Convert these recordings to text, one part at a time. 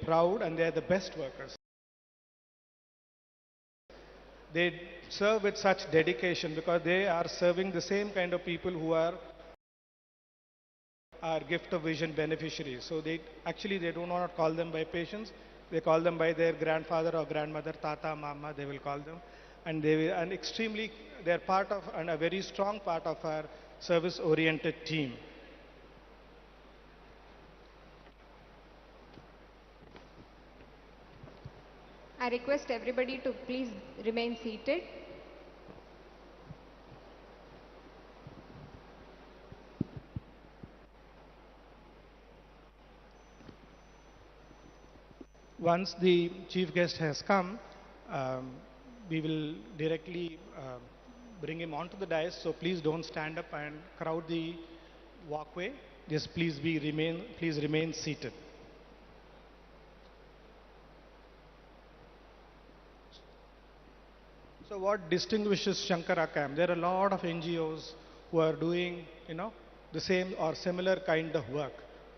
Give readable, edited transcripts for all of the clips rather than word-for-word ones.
proud and they are the best workers. They serve with such dedication because they are serving the same kind of people who are our gift of vision beneficiaries. So they do not call them by patients. They call them by their grandfather or grandmother, tata, mama. They will call them, and they are part of and a very strong part of our service-oriented team. I request everybody to please remain seated. Once the chief guest has come, we will directly bring him onto the dais. So please don't stand up and crowd the walkway. Just please remain seated. So what distinguishes Shankara Camp? There are a lot of NGOs who are doing, the same or similar kind of work.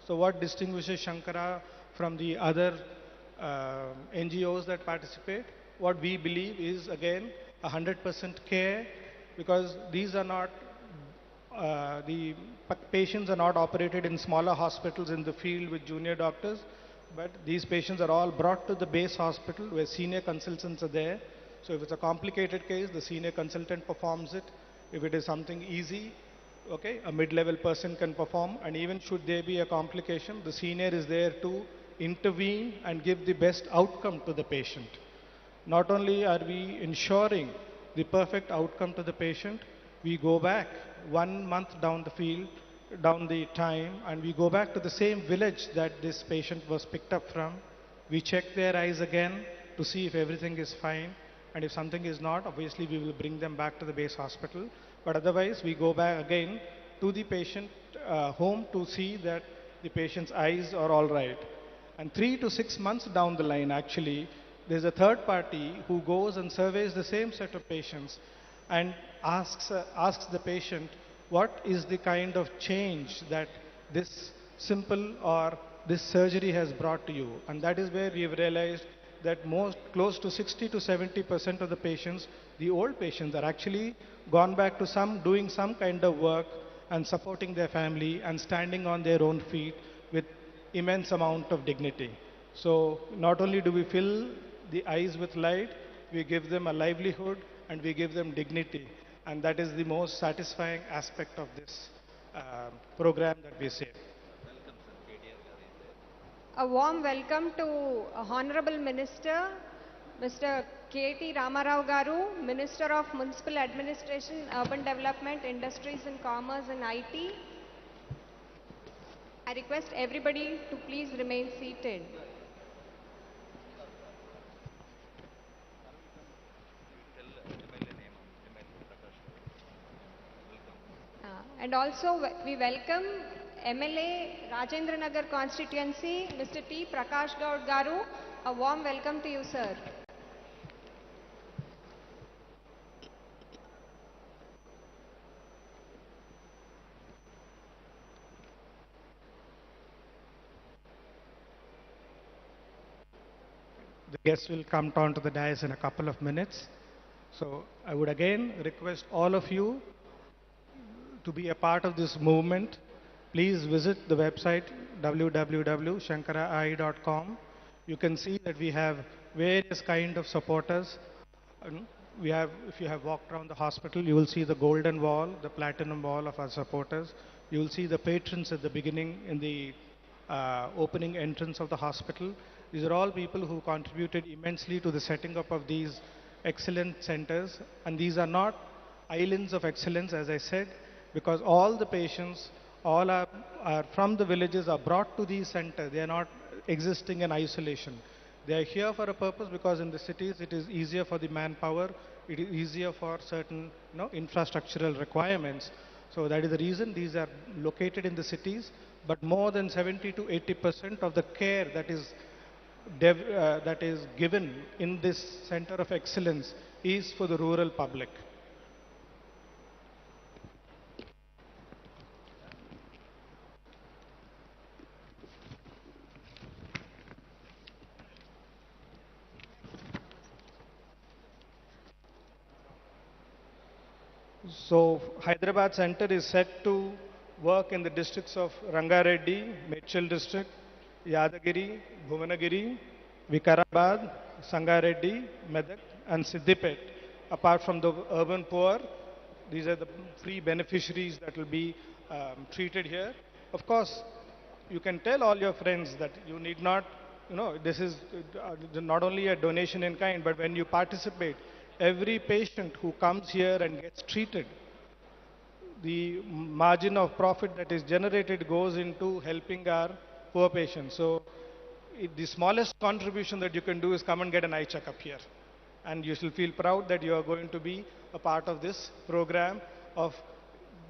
So what distinguishes Shankara from the other NGOs that participate? What we believe is again 100% care, because these are not the patients are not operated in smaller hospitals in the field with junior doctors, but these patients are all brought to the base hospital where senior consultants are there. So if it's a complicated case, the senior consultant performs it. If it is something easy, okay, a mid-level person can perform, and even should there be a complication, the senior is there to intervene and give the best outcome to the patient. Not only are we ensuring the perfect outcome to the patient, we go back 1 month down the time, and we go back to the same village that this patient was picked up from. We check their eyes again to see if everything is fine, and if something is not, obviously we will bring them back to the base hospital. But otherwise, we go back again to the patient home to see that the patient's eyes are all right. And 3 to 6 months down the line, actually, there's a third party who goes and surveys the same set of patients and asks the patient, what is the kind of change that this simple or this surgery has brought to you? And that is where we have realized that close to 60 to 70% of the patients, the old patients, are actually gone back to doing some kind of work and supporting their family and standing on their own feet with immense amount of dignity. So not only do we fill the eyes with light, we give them a livelihood and we give them dignity. And that is the most satisfying aspect of this program that we say. A warm welcome to Honorable Minister, Mr. K.T. Ramarao Garu, Minister of Municipal Administration, Urban Development, Industries and Commerce and IT. I request everybody to please remain seated. And also we welcome MLA Rajendra Nagar constituency, Mr. T. Prakash Gaud Garu. A warm welcome to you, sir. The guests will come down to the dais in a couple of minutes. So I would again request all of you to be a part of this movement. Please visit the website www.shankarai.com. You can see that we have various kind of supporters. If you have walked around the hospital, you will see the golden wall, the platinum wall of our supporters. You will see the patrons at the beginning in the opening entrance of the hospital. These are all people who contributed immensely to the setting up of these excellent centers. And these are not islands of excellence, as I said, because all the patients, all are from the villages, are brought to these centers. They are not existing in isolation. They are here for a purpose because in the cities it is easier for the manpower, it is easier for certain infrastructural requirements. So that is the reason these are located in the cities, but more than 70 to 80% of the care that is given in this center of excellence is for the rural public. So Hyderabad Center is set to work in the districts of Rangareddy, Medchal district, Yadagiri, Bhuvanagiri, Vikarabad, Sangareddy, Medak and Siddipet. Apart from the urban poor, these are the free beneficiaries that will be treated here. Of course, you can tell all your friends that you need not, this is not only a donation in kind, but when you participate, every patient who comes here and gets treated, the margin of profit that is generated goes into helping our poor patients. So the smallest contribution that you can do is come and get an eye checkup here. And you shall feel proud that you are going to be a part of this program of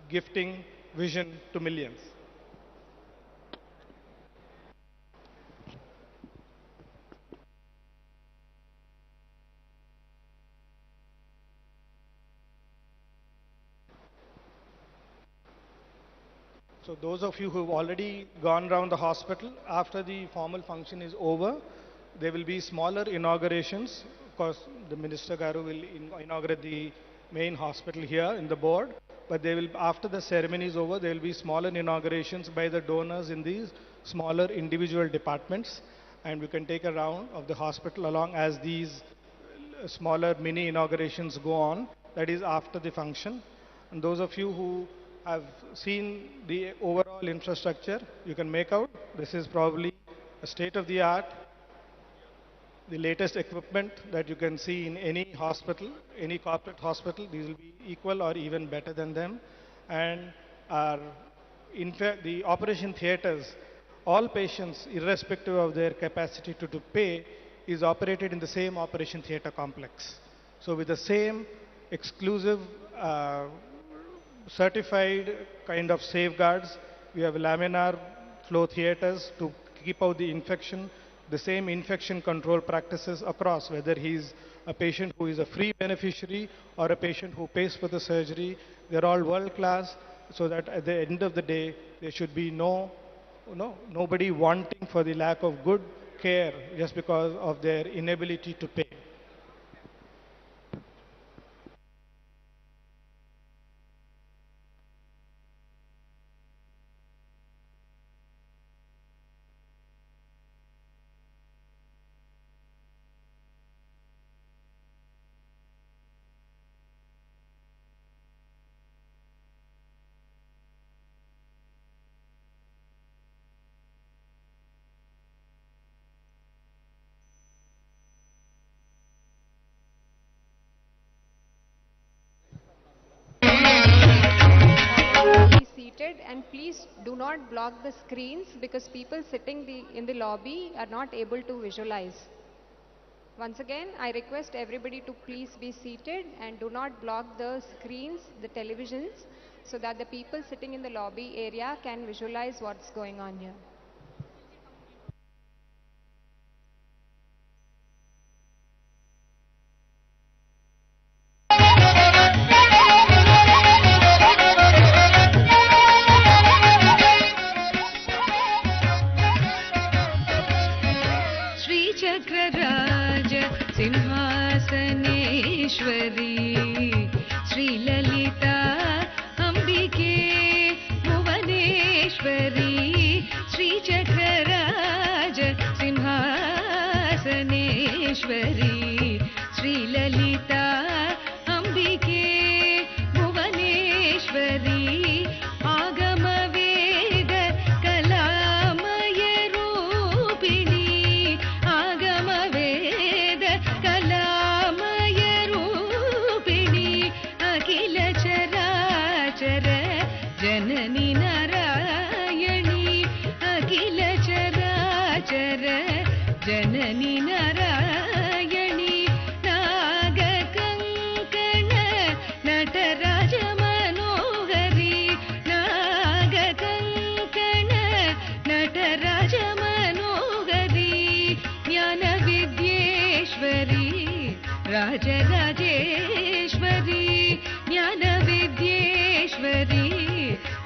gifting vision to millions. So those of you who have already gone around the hospital, after the formal function is over, there will be smaller inaugurations. Of course, the Minister Garu will inaugurate the main hospital here in the board. But they will, after the ceremony is over, there will be smaller inaugurations by the donors in these smaller individual departments. And we can take a round of the hospital along as these smaller mini inaugurations go on. That is after the function. And those of you who have seen the overall infrastructure, you can make out this is probably a state-of-the-art, the latest equipment that you can see in any hospital, any corporate hospital. These will be equal or even better than them. And in fact, the operation theaters, all patients, irrespective of their capacity to pay, is operated in the same operation theater complex. So with the same exclusive certified kind of safeguards. We have laminar flow theaters to keep out the infection, the same infection control practices across, whether he's a patient who is a free beneficiary or a patient who pays for the surgery. They're all world class, so that at the end of the day, there should be nobody wanting for the lack of good care just because of their inability to pay. Be seated and please do not block the screens because people sitting in the lobby are not able to visualize. Once again, I request everybody to please be seated and do not block the screens, the televisions, so that the people sitting in the lobby area can visualize what's going on here. श्रीचक्रराज Simhasaneshwari श्रीललिता अम्बिके Bhuvaneshwari श्रीचक्रराज Simhasaneshwari श्रीललिता अम्बिके Bhuvaneshwari आगमवेद कलामय रूपिणी आगमवेद कलामय रूपिणी अखिल चराचर जननी नारायणी अखिल चराचर जननी नारायणी नागकङ्कण नटराज मनोहरी नागकङ्कण नटराज मनोहरी ज्ञानविद्येश्वरी Rajrajeshwari ज्ञानविद्येश्वरी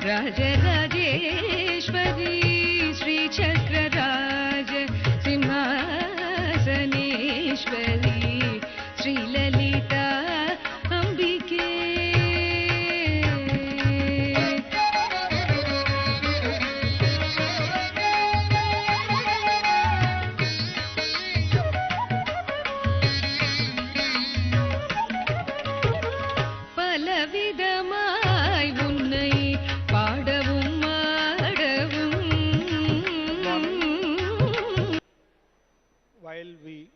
Rajrajeshwari श्रीचक्रराज Simhasaneshwari श्रीललिता अम्बिके while the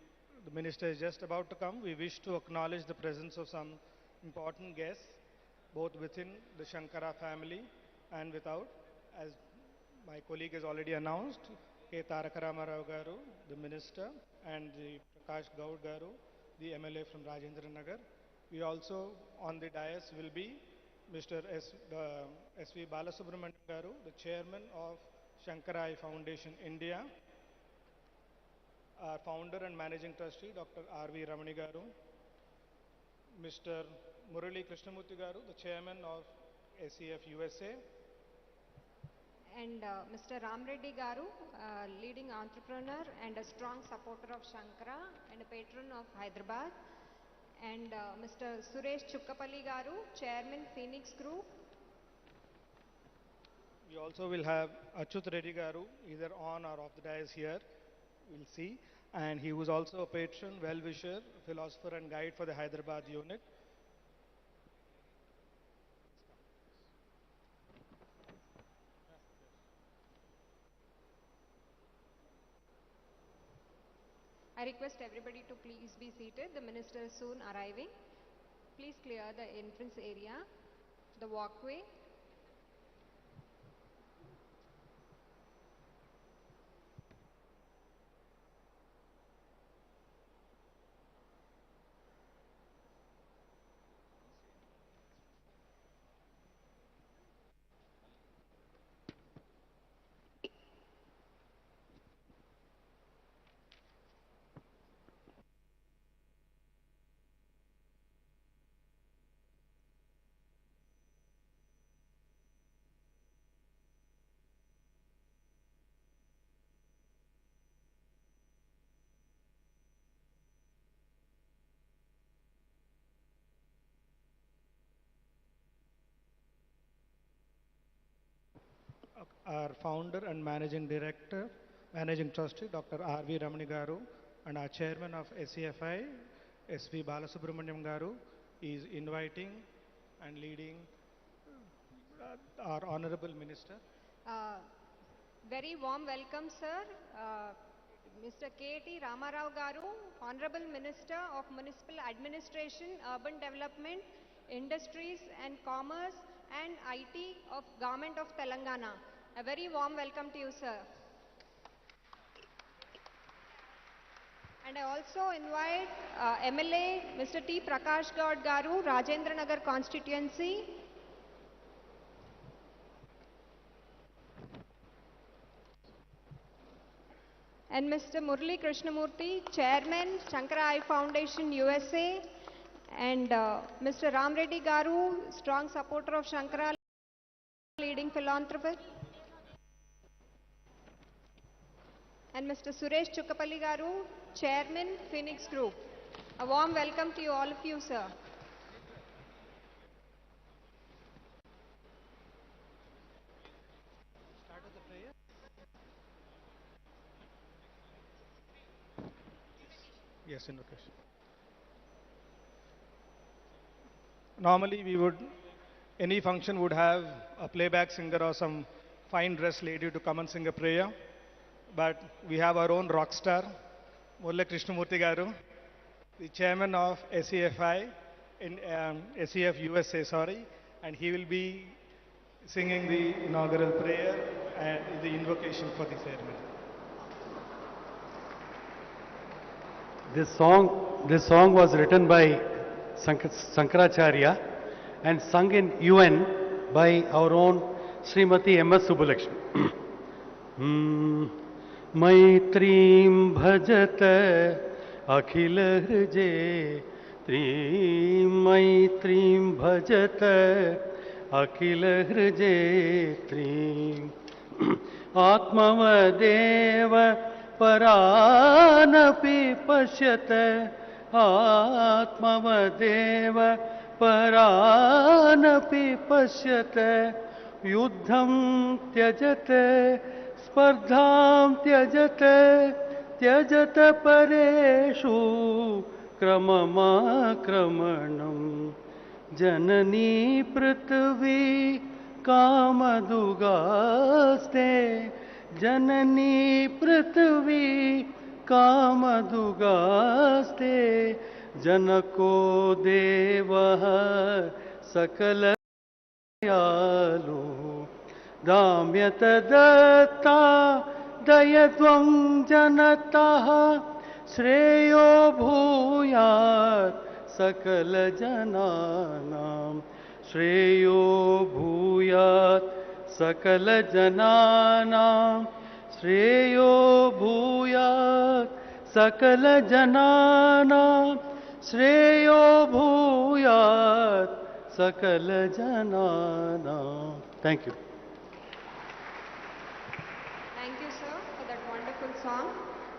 minister is just about to come, we wish to acknowledge the presence of some important guests, both within the Shankara family and without. As my colleague has already announced, K. Taraka Rama Rao Garu, the minister, and the Prakash Gaud Garu, the MLA from Rajendra Nagar. We also on the dais will be Mr. S.V. Balasubramanian Garu, the chairman of Shankara Eye Foundation India, our founder and managing trustee, Dr. R.V. Ramani Garu, Mr. Murali Krishnamurthy Garu, the chairman of SEF USA, and Mr. Ram Reddy Garu, leading entrepreneur and a strong supporter of Shankara and a patron of Hyderabad, and Mr. Suresh Chukkapalli Garu, chairman Phoenix Group. We also will have Achyut Reddy Garu, either on or off the dais here, we'll see. And he was also a patron, well-wisher, philosopher and guide for the Hyderabad unit. I request everybody to please be seated. The minister is soon arriving. Please clear the entrance area, the walkway. Our founder and managing director, managing trustee, Dr. R.V. Ramani Garu, and our chairman of SEFI, S.V. Balasubramaniam Garu, is inviting and leading our honorable minister. Very warm welcome, sir. Mr. K.T. Ramarao Garu, Honorable Minister of Municipal Administration, Urban Development, Industries and Commerce and IT of Government of Telangana. A very warm welcome to you, sir. And I also invite MLA Mr. T. Prakash Gaud Garu, Rajendra Nagar constituency. And Mr. Murali Krishnamurthy, Chairman, Shankara Eye Foundation USA. And Mr. Ram Reddy Garu, strong supporter of Shankara, leading philanthropist. And Mr. Suresh Chukkapalli Garu, Chairman, Phoenix Group. A warm welcome to you, all of you, sir. Yes, invocation. Normally any function would have a playback singer or some fine dressed lady to come and sing a prayer. But we have our own rock star, Murali Krishnamurthy Garu, the chairman of SEFI, in SEF USA, sorry, and he will be singing the inaugural prayer and the invocation for the ceremony. This song was written by Sankaracharya and sung in UN by our own Srimati M.S. Subbulakshmi. Maitrim bhajat akhil hrijetrim, maitrim bhajat akhil hrijetrim, atmavadeva paranapi pashyat, atmavadeva paranapi pashyat, yuddham tyajate spardham tyajate, tyajate pareshu kramamakramanam, janani prithvi kamadugaste, janani prithvi कामदुगास्ते जनको देवः सकलदयालु दाम्यत दत्ता दयत्वं जनतः श्रेयो भूयात् सकलजनानां श्रेयो भूयात् सकलजनानां श्रेयो भूयात् सकलजनानां श्रेयो भूयात् सकलजनानां. Thank you. Thank you, sir, for that wonderful song.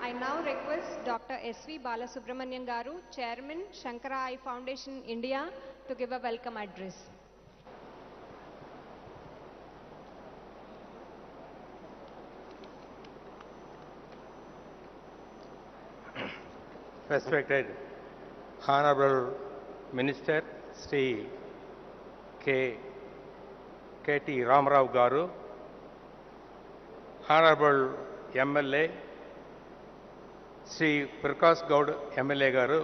I now request Dr. S.V. Balasubramanian Garu, Chairman, Shankara Eye Foundation, India, to give a welcome address. Respected Honorable Minister Sri K.T. Ramarao Garu, Honorable MLA Sri Prakash Gaud MLA Garu,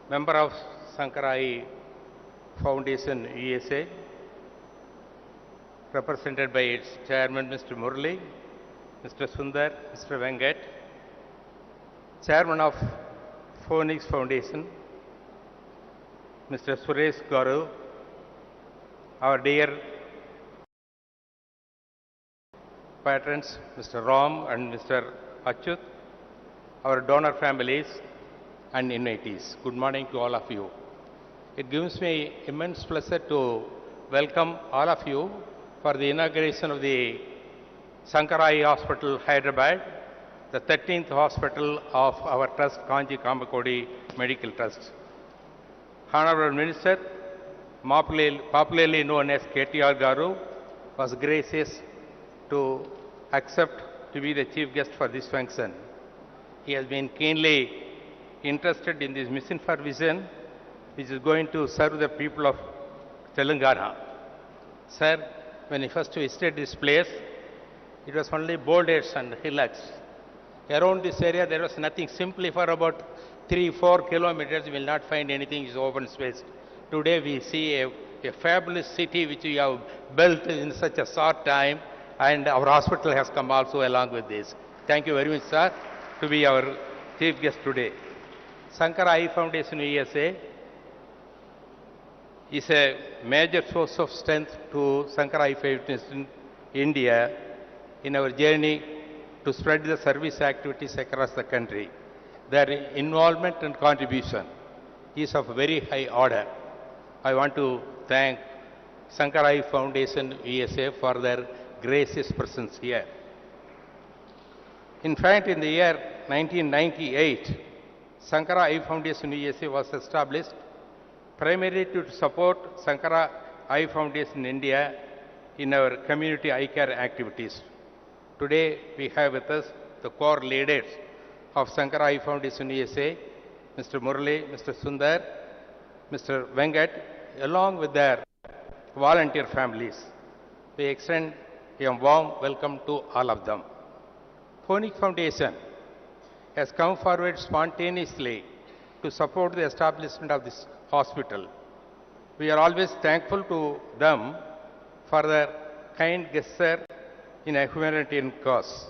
Member of Shankara Eye Foundation USA, represented by its Chairman Mr. Murali, Mr. Sundar, Mr. Venkat, Chairman of Phoenix Foundation, Mr. Suresh Garu, our dear patrons, Mr. Ram and Mr. Achyut, our donor families and invitees. Good morning to all of you. It gives me immense pleasure to welcome all of you for the inauguration of the Shankara Eye Hospital, Hyderabad, the 13th hospital of our trust, Kanji Kamakodi Medical Trust. Honorable Minister, popularly known as KTR Garu, was gracious to accept to be the chief guest for this function. He has been keenly interested in this mission for vision, which is going to serve the people of Telangana. Sir, when he first visited this place, it was only boulders and hillocks. Around this area, there was nothing. Simply for about 3-4 kilometers, you will not find anything. It's open space. Today, we see a fabulous city which we have built in such a short time, and our hospital has come also along with this. Thank you very much, sir, to be our chief guest today. Shankara Eye Foundation USA is a major source of strength to Shankara Eye Foundation India in our journey to spread the service activities across the country. Their involvement and contribution is of very high order. I want to thank Shankara Eye Foundation USA for their gracious presence here. In fact, in the year 1998, Shankara Eye Foundation USA was established primarily to support Shankara Eye Foundation India in our community eye care activities. Today, we have with us the core leaders of Shankara Eye Foundation USA, Mr. Murali, Mr. Sundar, Mr. Venkat, along with their volunteer families. We extend a warm welcome to all of them. Phoenix Foundation has come forward spontaneously to support the establishment of this hospital. We are always thankful to them for their kind gesture in a humanitarian cause.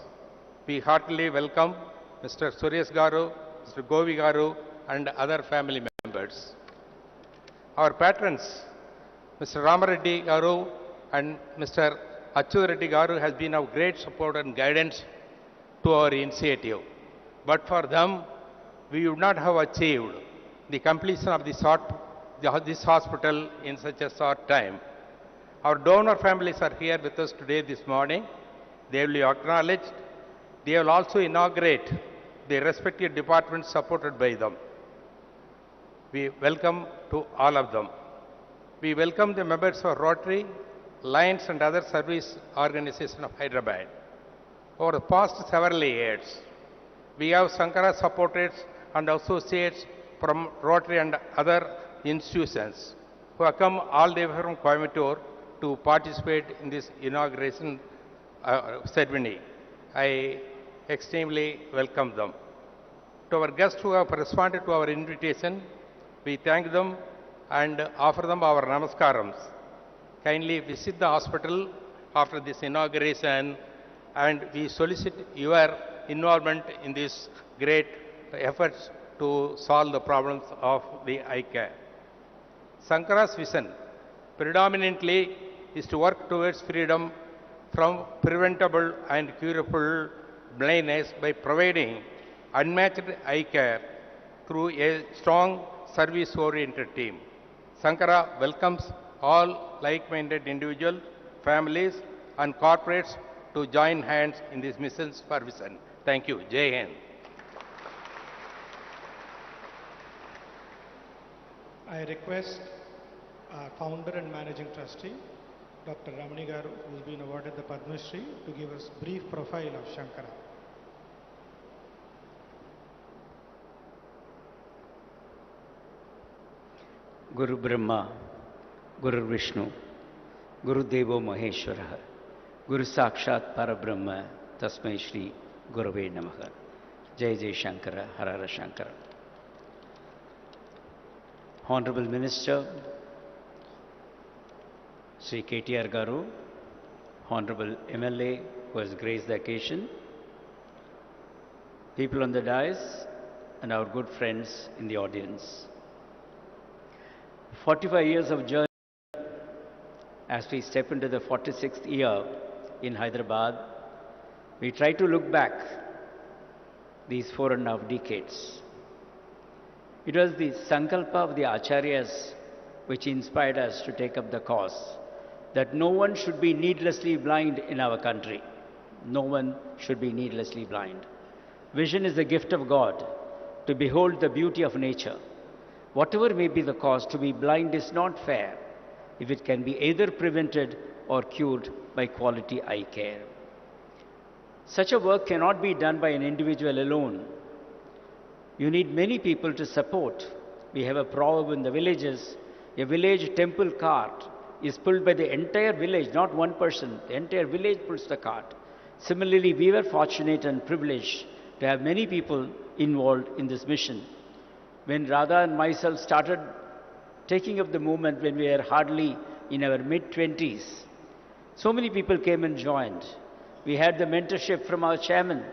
We heartily welcome Mr. Suresh Garu, Mr. Govi Garu, and other family members. Our patrons, Mr. Ramareddy Garu and Mr. Achyut Reddy Garu, has been of great support and guidance to our initiative. But for them, we would not have achieved the completion of this hospital in such a short time. Our donor families are here with us today this morning. They will be acknowledged. They will also inaugurate the respective departments supported by them. We welcome to all of them. We welcome the members of Rotary, Lions and other service organizations of Hyderabad. Over the past several years, we have Shankara supporters and associates from Rotary and other institutions who have come all the way from Coimbatore to participate in this inauguration ceremony. I extremely welcome them. To our guests who have responded to our invitation, we thank them and offer them our namaskarams. Kindly visit the hospital after this inauguration, and we solicit your involvement in these great efforts to solve the problems of the eye care. Sankara's vision predominantly is to work towards freedom from preventable and curable blindness by providing unmatched eye care through a strong service-oriented team. Sankara welcomes all like-minded individuals, families, and corporates to join hands in these missions for vision. Thank you. Jai Hind. I request our founder and managing trustee, Dr. Ramani Garu, who has been awarded the Padma Shri, to give us brief profile of Shankara. Guru Brahma, Guru Vishnu, Guru Devo Maheshwara, Guru Sakshat Parabrahma, Tasmai Shri Gurave Namaha. Jai Jai Shankara, Harara Shankara. Honorable Minister, Sri KTR Garu, Honorable MLA who has graced the occasion, people on the dais, and our good friends in the audience. 45 years of journey as we step into the 46th year in Hyderabad. We try to look back these 4.5 decades. It was the sankalpa of the acharyas which inspired us to take up the cause that no one should be needlessly blind in our country. No one should be needlessly blind. Vision is the gift of God to behold the beauty of nature. Whatever may be the cause, to be blind is not fair if it can be either prevented or cured by quality eye care. Such a work cannot be done by an individual alone. You need many people to support. We have a proverb in the villages, a village temple cart is pulled by the entire village, not one person. The entire village pulls the cart. Similarly, we were fortunate and privileged to have many people involved in this mission. When Radha and myself started taking up the movement when we were hardly in our mid-20s, so many people came and joined. We had the mentorship from our chairman,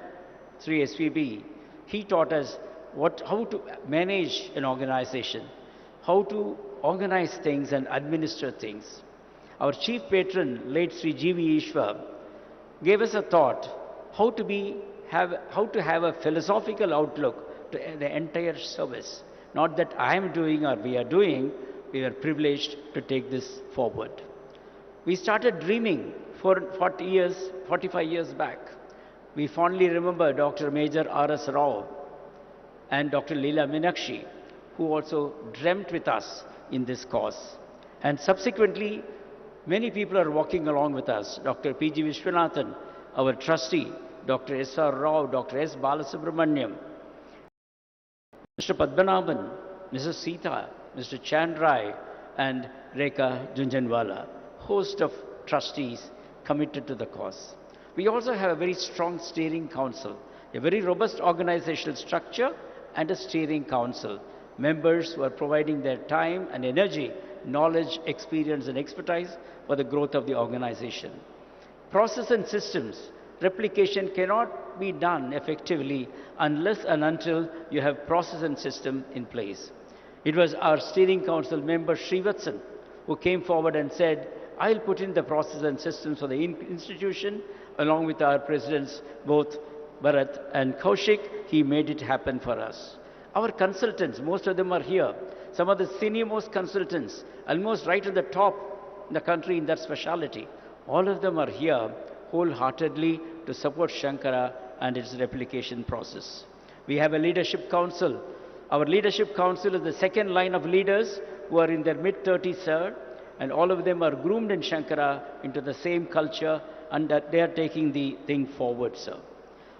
Sri SVB. He taught us how to manage an organization, how to organize things and administer things. Our chief patron, late Sri G.V. Ishwar, gave us a thought how to have a philosophical outlook to the entire service. Not that I am doing or we are doing, we were privileged to take this forward. We started dreaming for 45 years back. We fondly remember Dr. Major R.S. Rao and Dr. Leela Meenakshi, who also dreamt with us in this cause. And subsequently, many people are walking along with us. Dr. P.G. Vishwanathan, our trustee, Dr. S.R. Rao, Dr. S. Balasubramaniam, Mr. Padmanabhan, Mrs. Sita, Mr. Chandrai, and Rekha Junjanwala, host of trustees committed to the cause. We also have a very strong steering council, a very robust organizational structure and a steering council. Members who are providing their time and energy, knowledge, experience and expertise for the growth of the organization. Process and systems. Replication cannot be done effectively unless and until you have process and system in place. It was our steering council member Srivatsan who came forward and said, I'll put in the process and systems for the institution along with our presidents, both Bharat and Kaushik. He made it happen for us. Our consultants, most of them are here. Some of the senior most consultants, almost right at the top in the country in that specialty. All of them are here wholeheartedly to support Shankara and its replication process. We have a leadership council. Our leadership council is the second line of leaders who are in their mid-30s, sir, and all of them are groomed in Shankara into the same culture, and that they are taking the thing forward, sir.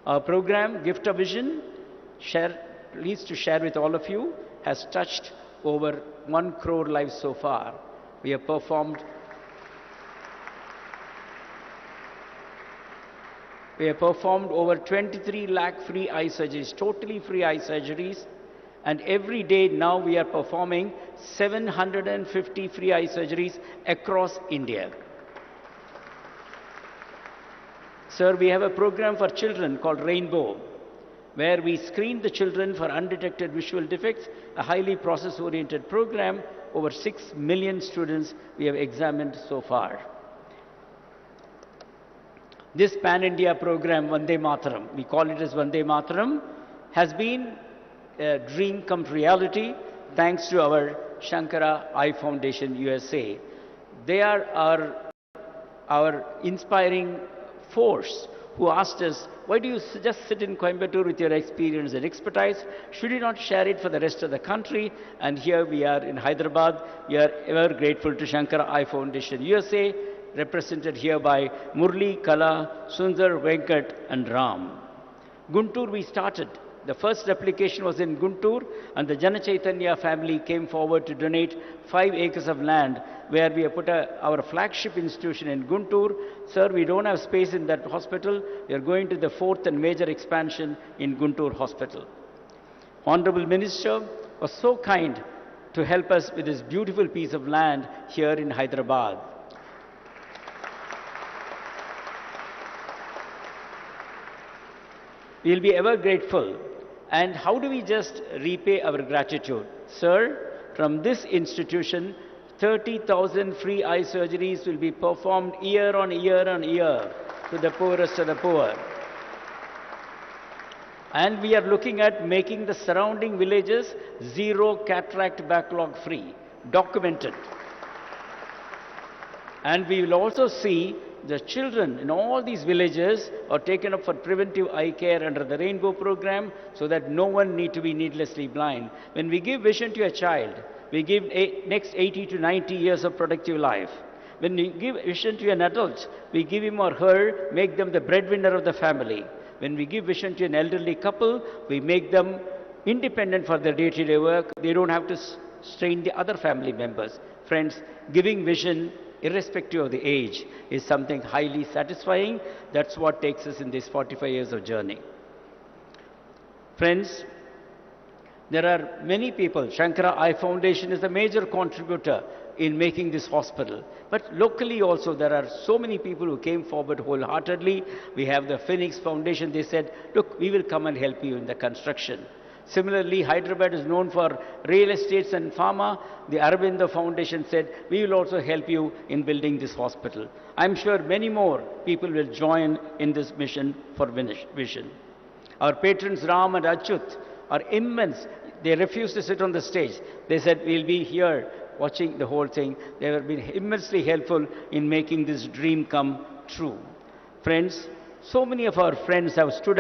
Our program, Gift of Vision, pleased to share with all of you, has touched over 1 crore lives so far. We have performed We have performed over 23 lakh free eye surgeries, totally free eye surgeries. And every day now we are performing 750 free eye surgeries across India. Sir, we have a program for children called Rainbow, where we screen the children for undetected visual defects, a highly process-oriented program. Over 6 million students we have examined so far. This Pan-India program, Vande Mataram, we call it as Vande Mataram, has been a dream come to reality thanks to our Shankara Eye Foundation USA. They are our inspiring force who asked us, why do you just sit in Coimbatore with your experience and expertise? Should you not share it for the rest of the country? And here we are in Hyderabad. We are ever grateful to Shankara Eye Foundation USA, represented here by Murli, Kala, Sundar, Venkat and Ram. Guntur we started. The first application was in Guntur, and the Jana Chaitanya family came forward to donate 5 acres of land where we have put our flagship institution in Guntur. Sir, we don't have space in that hospital. We are going to the 4th and major expansion in Guntur Hospital. Honorable Minister was so kind to help us with this beautiful piece of land here in Hyderabad. We'll be ever grateful. And how do we just repay our gratitude? Sir, from this institution, 30,000 free eye surgeries will be performed year on year on year to the poorest of the poor. And we are looking at making the surrounding villages zero cataract backlog free, documented. And we will also see the children in all these villages are taken up for preventive eye care under the Rainbow program so that no one need to be needlessly blind. When we give vision to a child, we give next 80 to 90 years of productive life. When we give vision to an adult, we give him or her, make them the breadwinner of the family. When we give vision to an elderly couple, we make them independent for their day-to-day work. They don't have to strain the other family members. Friends, giving vision irrespective of the age, is something highly satisfying. That's what takes us in these 45 years of journey. Friends, there are many people. Shankara Eye Foundation is a major contributor in making this hospital. But locally also there are so many people who came forward wholeheartedly. We have the Phoenix Foundation. They said, look, we will come and help you in the construction. Similarly, Hyderabad is known for real estates and pharma. The Aurobindo Foundation said, we will also help you in building this hospital. I'm sure many more people will join in this mission for vision. Our patrons Ram and Achyut are immense. They refused to sit on the stage. They said, we'll be here watching the whole thing. They have been immensely helpful in making this dream come true. Friends, so many of our friends have stood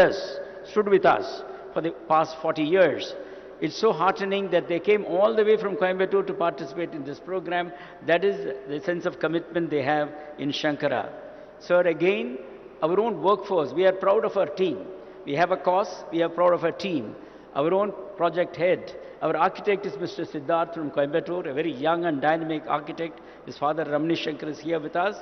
with us for the past 40 years. It's so heartening that they came all the way from Coimbatore to participate in this program. That is the sense of commitment they have in Shankara. Sir, again, our own workforce, we are proud of our team. We have a cause, we are proud of our team. Our own project head, our architect is Mr. Siddharth from Coimbatore, a very young and dynamic architect. His father Ramani Shankar is here with us.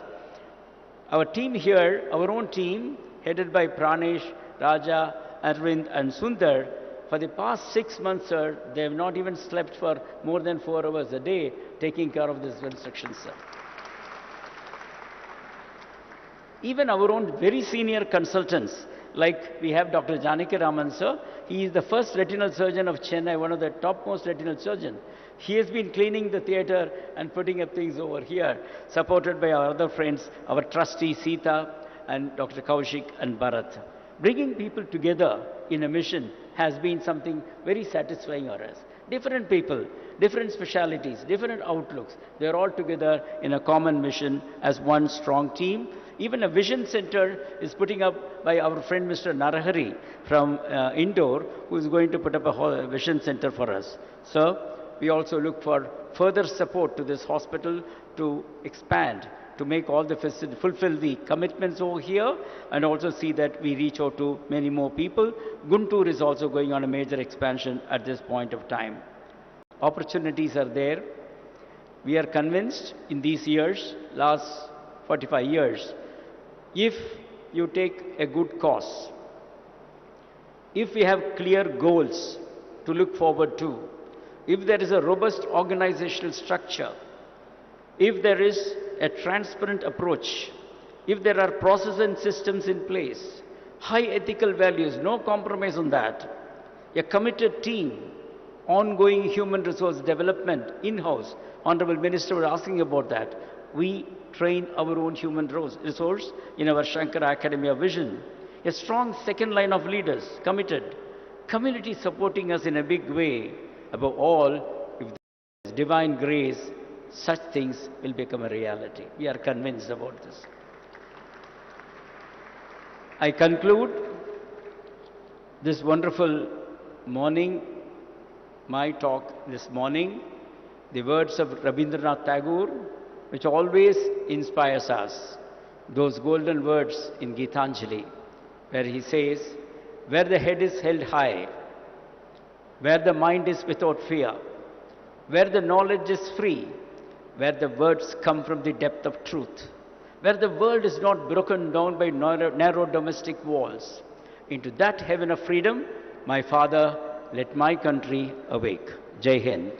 Our team here, our own team, headed by Pranesh, Raja, Arvind and Sundar, for the past 6 months, sir, they have not even slept for more than 4 hours a day taking care of this construction, sir. Even our own very senior consultants, like we have Dr. Janaki Raman, sir. He is the first retinal surgeon of Chennai, one of the topmost retinal surgeons. He has been cleaning the theatre and putting up things over here, supported by our other friends, our trustee Sita and Dr. Kaushik and Bharat. Bringing people together in a mission has been something very satisfying for us. Different people, different specialities, different outlooks, they are all together in a common mission as one strong team. Even a vision center is putting up by our friend Mr. Narahari from Indore, who is going to put up a vision center for us. So we also look for further support to this hospital to expand, to make all the facilities, fulfill the commitments over here, and also see that we reach out to many more people. Guntur is also going on a major expansion at this point of time. Opportunities are there. We are convinced in these years, last 45 years, if you take a good cause. If we have clear goals to look forward to, if there is a robust organizational structure, if there is a transparent approach, if there are processes and systems in place, high ethical values, no compromise on that, a committed team, ongoing human resource development in-house, Honorable Minister was asking about that. We train our own human resource in our Shankara Academia vision. A strong second line of leaders, committed, community supporting us in a big way. Above all, if there is divine grace, such things will become a reality. We are convinced about this. I conclude this wonderful morning, my talk this morning, the words of Rabindranath Tagore, which always inspires us. Those golden words in Gitanjali, where he says, where the head is held high, where the mind is without fear, where the knowledge is free, where the words come from the depth of truth, where the world is not broken down by narrow domestic walls. Into that heaven of freedom, my Father, let my country awake. Jai Hind.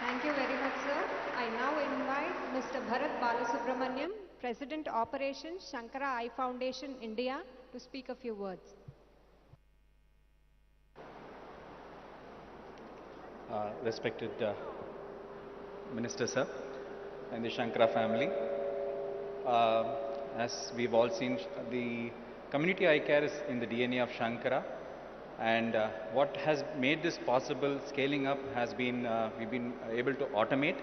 Thank you very much, sir. I now invite Mr. Bharat Balasubramaniam, President Operations, Shankara Eye Foundation, India, to speak a few words. Respected Minister Sir and the Shankara family, as we've all seen, the community eye care is in the DNA of Shankara, and what has made this possible scaling up has been we've been able to automate,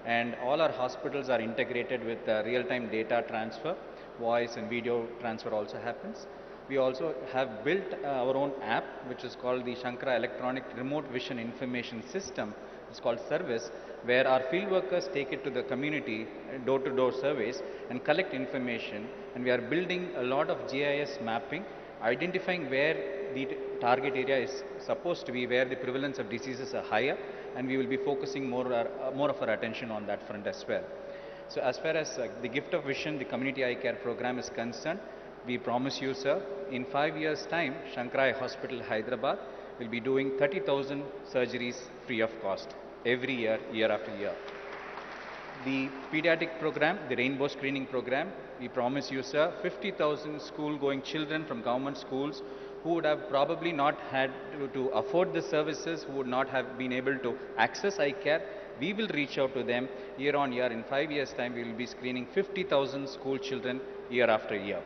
and all our hospitals are integrated with real-time data transfer, voice and video transfer also happens. We also have built our own app, which is called the Shankara Electronic Remote Vision Information System. It's called Service, where our field workers take it to the community, door-to-door surveys, and collect information. And we are building a lot of GIS mapping, identifying where the target area is supposed to be, where the prevalence of diseases are higher, and we will be focusing more of our attention on that front as well. So as far as the Gift of Vision, the community eye care program is concerned, we promise you, sir, in 5 years' time, Shankara Eye Hospital, Hyderabad, will be doing 30,000 surgeries free of cost every year, year after year. The pediatric program, the Rainbow Screening program, we promise you, sir, 50,000 school-going children from government schools who would have probably not had to afford the services, who would not have been able to access eye care. We will reach out to them year on year. In 5 years' time, we will be screening 50,000 school children year after year.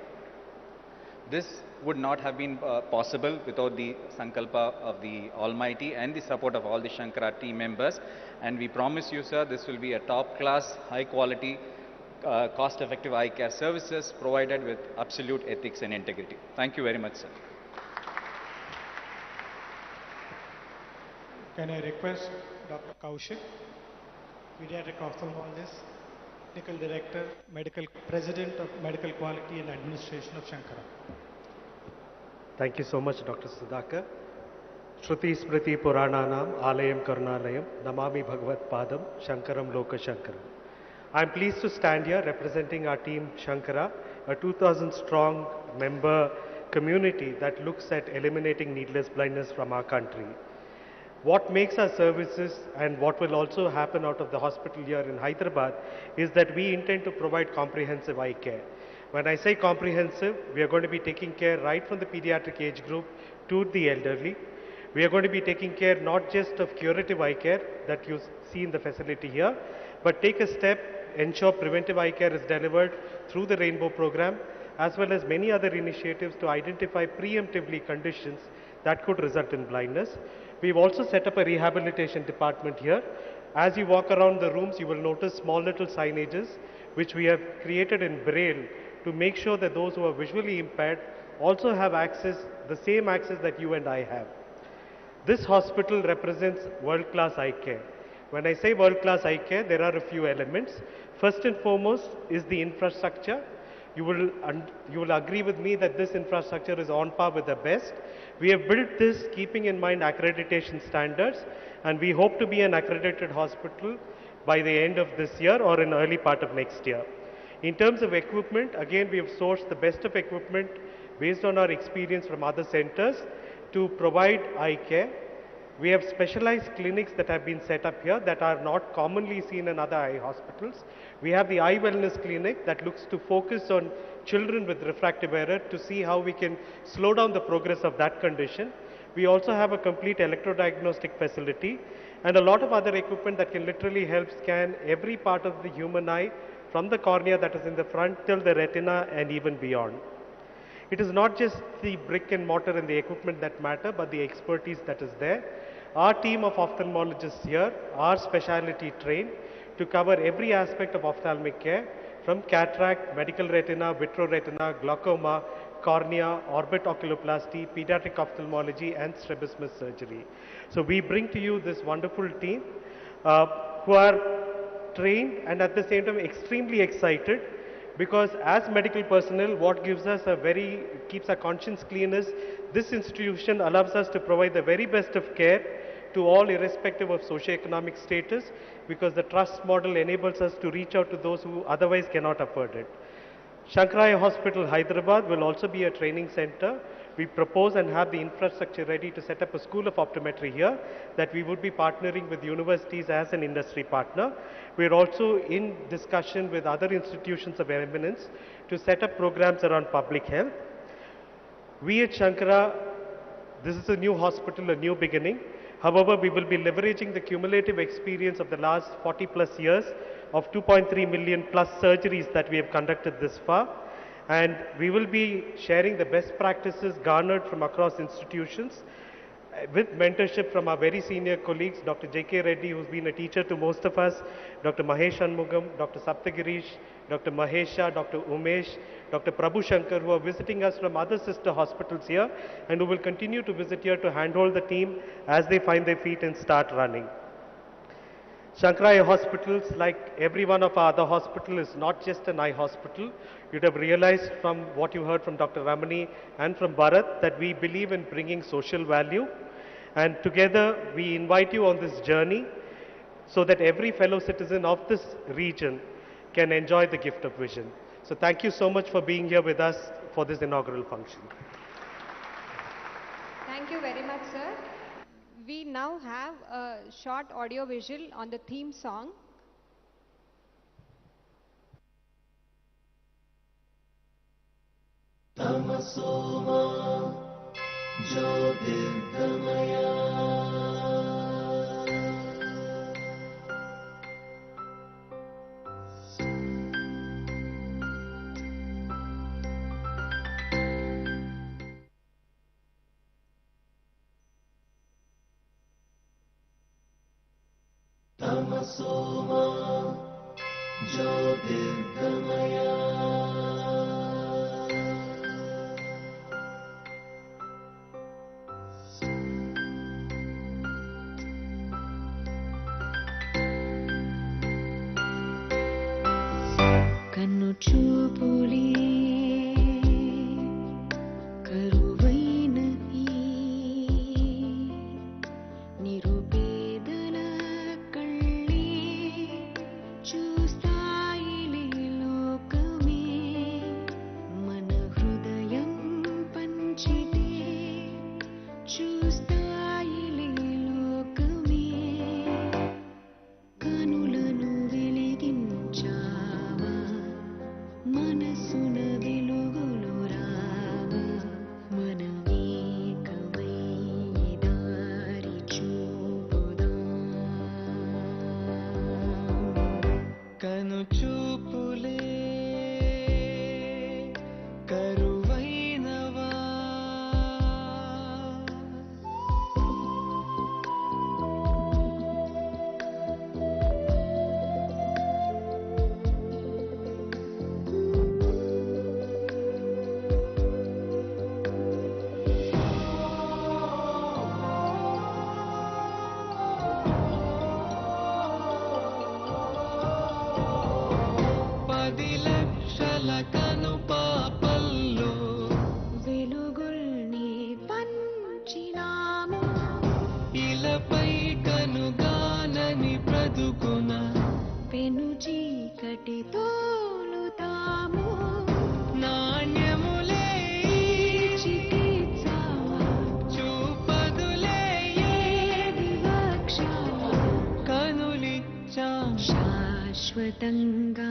This would not have been possible without the Sankalpa of the Almighty and the support of all the Shankara team members. And we promise you, sir, this will be a top-class, high-quality, cost-effective eye care services provided with absolute ethics and integrity. Thank you very much, sir. Can I request Dr. Kaushik, Pediatric Ophthalmologist, Medical Director, President of Medical Quality and Administration of Shankara. Thank you so much, Dr. Sudhakar. Shruti Smriti Purananam Alayam Karunalayam Namami Bhagavat Padam Shankaram Loka Shankaram. I am pleased to stand here representing our team Shankara, a 2,000 strong member community that looks at eliminating needless blindness from our country. What makes our services and what will also happen out of the hospital here in Hyderabad is that we intend to provide comprehensive eye care. When I say comprehensive, we are going to be taking care right from the pediatric age group to the elderly. We are going to be taking care not just of curative eye care that you see in the facility here, but take a step, ensure preventive eye care is delivered through the Rainbow program, as well as many other initiatives to identify preemptively conditions that could result in blindness. We've also set up a rehabilitation department here. As you walk around the rooms, you will notice small little signages which we have created in Braille to make sure that those who are visually impaired also have access, the same access that you and I have. This hospital represents world-class eye care. When I say world-class eye care, there are a few elements. First and foremost is the infrastructure. You will agree with me that this infrastructure is on par with the best. We have built this keeping in mind accreditation standards, and we hope to be an accredited hospital by the end of this year or in early part of next year. In terms of equipment, again, we have sourced the best of equipment based on our experience from other centers to provide eye care. We have specialized clinics that have been set up here that are not commonly seen in other eye hospitals. We have the Eye Wellness Clinic that looks to focus on children with refractive error to see how we can slow down the progress of that condition. We also have a complete electrodiagnostic facility and a lot of other equipment that can literally help scan every part of the human eye from the cornea that is in the front till the retina and even beyond. It is not just the brick and mortar and the equipment that matter, but the expertise that is there. Our team of ophthalmologists here are specialty trained to cover every aspect of ophthalmic care, from cataract, medical retina, vitreoretina, glaucoma, cornea, orbit oculoplasty, pediatric ophthalmology, and strabismus surgery. So we bring to you this wonderful team who are trained and at the same time extremely excited, because as medical personnel, what gives us keeps our conscience clean is this institution allows us to provide the very best of care to all irrespective of socioeconomic status, because the trust model enables us to reach out to those who otherwise cannot afford it. Shankara Eye Hospital, Hyderabad will also be a training center. We propose and have the infrastructure ready to set up a school of optometry here that we would be partnering with universities as an industry partner. We are also in discussion with other institutions of eminence to set up programs around public health. We at Shankara, this is a new hospital, a new beginning. However, we will be leveraging the cumulative experience of the last 40 plus years of 2.3 million plus surgeries that we have conducted this far. And we will be sharing the best practices garnered from across institutions with mentorship from our very senior colleagues, Dr. J.K. Reddy, who's been a teacher to most of us, Dr. Mahesh Shanmugam, Dr. Saptagirish, Dr. Mahesha, Dr. Umesh, Dr. Prabhu Shankar, who are visiting us from other sister hospitals here and who will continue to visit here to handhold the team as they find their feet and start running. Shankara Eye Hospitals, like every one of our other hospitals, is not just an eye hospital. You'd have realized from what you heard from Dr. Ramani and from Bharat that we believe in bringing social value. And together we invite you on this journey so that every fellow citizen of this region can enjoy the gift of vision. So thank you so much for being here with us for this inaugural function. Thank you very much, sir. We now have a short audio visual on the theme song. Tamasoma Jyotirgamaya. Tamasoma Jyotirgamaya. కన్ను చూపులే కరువైనవి నిరుపేదల కళ్ళే చూస్తాయిలే లోకమే మన హృదయం పంచితే చూస్తాయిలే లోకమే కనులను వెలిగించావా మనసున వెలుగులు రావా మనమేకమై దారి చూపుదాం కను చూపులే కరువైనవా పది లక్షల కను పాపల్లో వెలుగుల్ని పంచినాము ఇలపై కనుగానని బ్రతుకున పెను చీకటి తోలుతా శాశ్వతంగా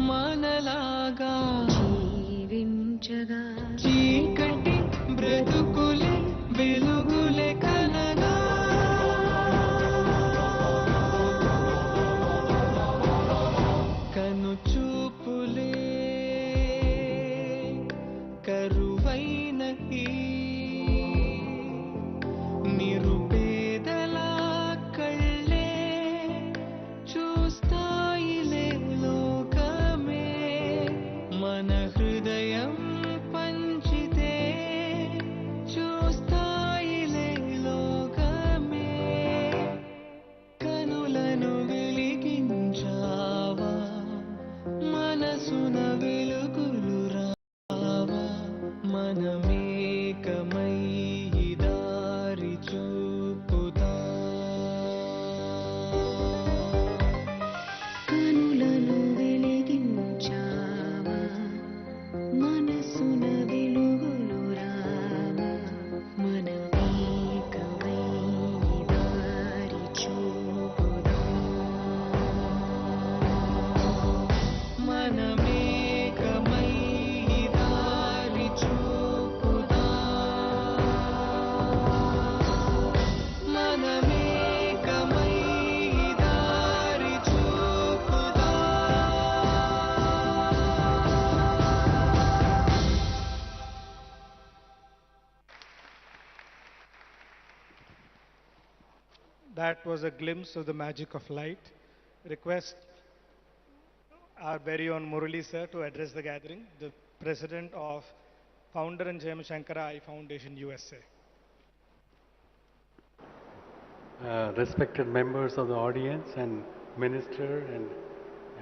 మనలాగా జీవించగా చీకటి బ్రతుకులే వెలుగులే కలగా కను చూపులే కరువైన ఈ నిరుపేదల కళ్ళే చూస్తాయిలే లోకమే మన హృదయం పంచితే చూస్తాయిలే లోకమే కనులను వెలిగించావా మనసున వెలుగులు రావా మనమేకమై ఈ దారి చూపుదా కనులను వెలిగించావా మనసున వెలుగులు రావా మనమేకమై ఈ దారి చూపుదా మనమేకమై ఈ దారి చూపుదా మనమేకమై ఈ దారి చూపుదా That was a glimpse of the magic of light. Request our very own Murali sir to address the gathering, the president of Founder and Jayam Shankara Eye Foundation USA. Respected members of the audience and Minister and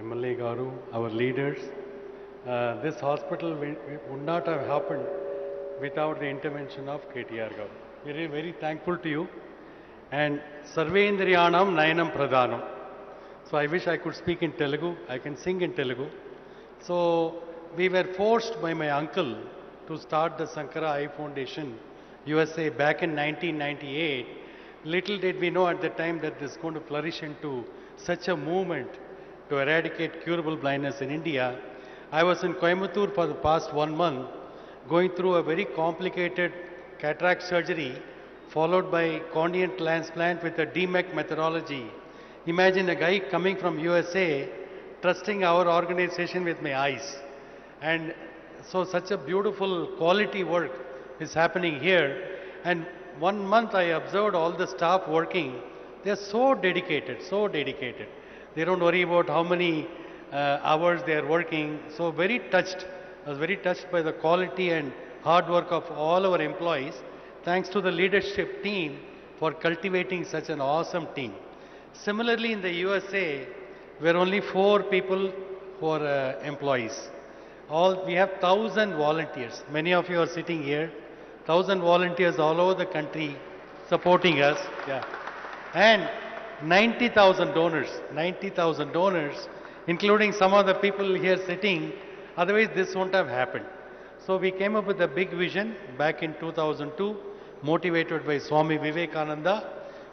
MLA Garu, our leaders, this hospital would not have happened without the intervention of KTR Garu. We are very thankful to you. And Sarvendriyanam Nayanam Pradhanam. So I wish I could speak in Telugu. I can sing in Telugu. So we were forced by my uncle to start the Sankara Eye Foundation USA back in 1998. Little did we know at the time that this is going to flourish into such a movement to eradicate curable blindness in India. I was in Coimbatore for the past 1 month going through a very complicated cataract surgery followed by corneal transplant with a DMEC methodology. Imagine a guy coming from USA trusting our organization with my eyes. And so such a beautiful quality work is happening here. And 1 month I observed all the staff working. They are so dedicated, so dedicated. They don't worry about how many hours they are working. So very touched. I was very touched by the quality and hard work of all our employees. Thanks to the leadership team for cultivating such an awesome team. Similarly, in the USA, we are only 4 people who are employees. We have 1,000 volunteers. Many of you are sitting here. 1,000 volunteers all over the country supporting us. Yeah. And 90,000 donors. 90,000 donors, including some of the people here sitting. Otherwise, this won't have happened. So we came up with a big vision back in 2002, motivated by Swami Vivekananda,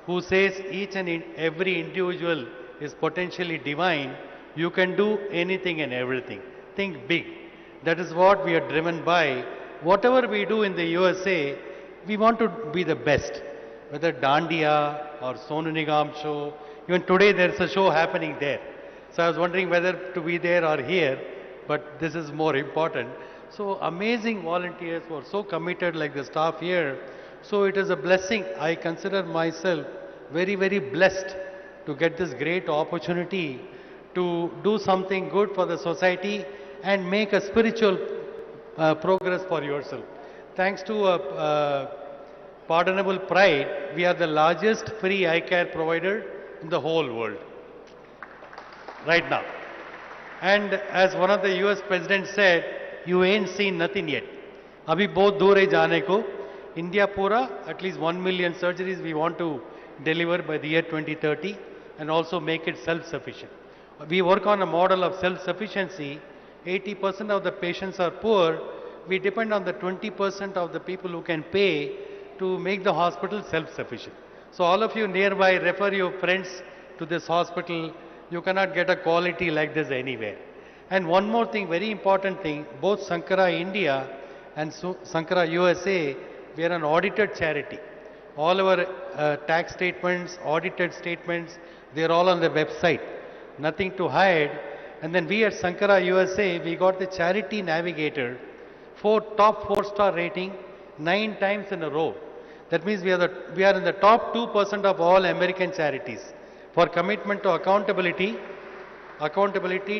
who says each and every individual is potentially divine. You can do anything and everything. Think big. That is what we are driven by. Whatever we do in the USA, we want to be the best. Whether Dandiya or Sonu Nigam show, even today there is a show happening there. So I was wondering whether to be there or here, but this is more important. So amazing volunteers who are so committed like the staff here. So it is a blessing. I consider myself very, very blessed to get this great opportunity to do something good for the society and make a spiritual progress for yourself. Thanks to Pardonable Pride, we are the largest free eye care provider in the whole world right now. And as one of the US presidents said, you ain't seen nothing yet. Abhi bahut dur hai jaane ko. India pura, at least 1 million surgeries we want to deliver by the year 2030 and also make it self-sufficient. We work on a model of self-sufficiency. 80% of the patients are poor. We depend on the 20% of the people who can pay to make the hospital self-sufficient. So all of you nearby, refer your friends to this hospital. You cannot get a quality like this anywhere. And one more thing, very important thing, both Sankara India and Sankara USA, we are an audited charity. All our tax statements, audited statements, they are all on the website. Nothing to hide. And then we at Sankara USA, we got the Charity Navigator, top 4-star rating, 9 times in a row. That means we are in the top 2% of all American charities for commitment to accountability,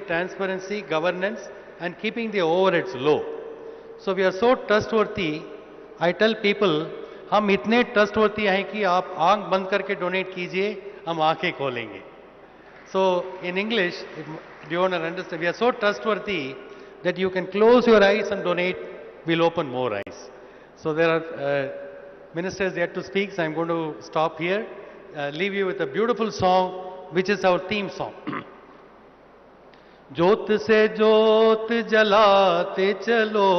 transparency, governance, and keeping the overheads low. So we are so trustworthy. I tell people, हम इतने trustworthy हैं कि आप आंख बंद करके donate कीजिए, हम आंखें खोलेंगे. So in English, do you want to understand? We are so trustworthy that you can close your eyes and donate, we'll open more eyes. So there are ministers yet to speak, so I'm going to stop here, leave you with a beautiful song, which is our theme song. ज्योत से ज्योत जलाते चलो,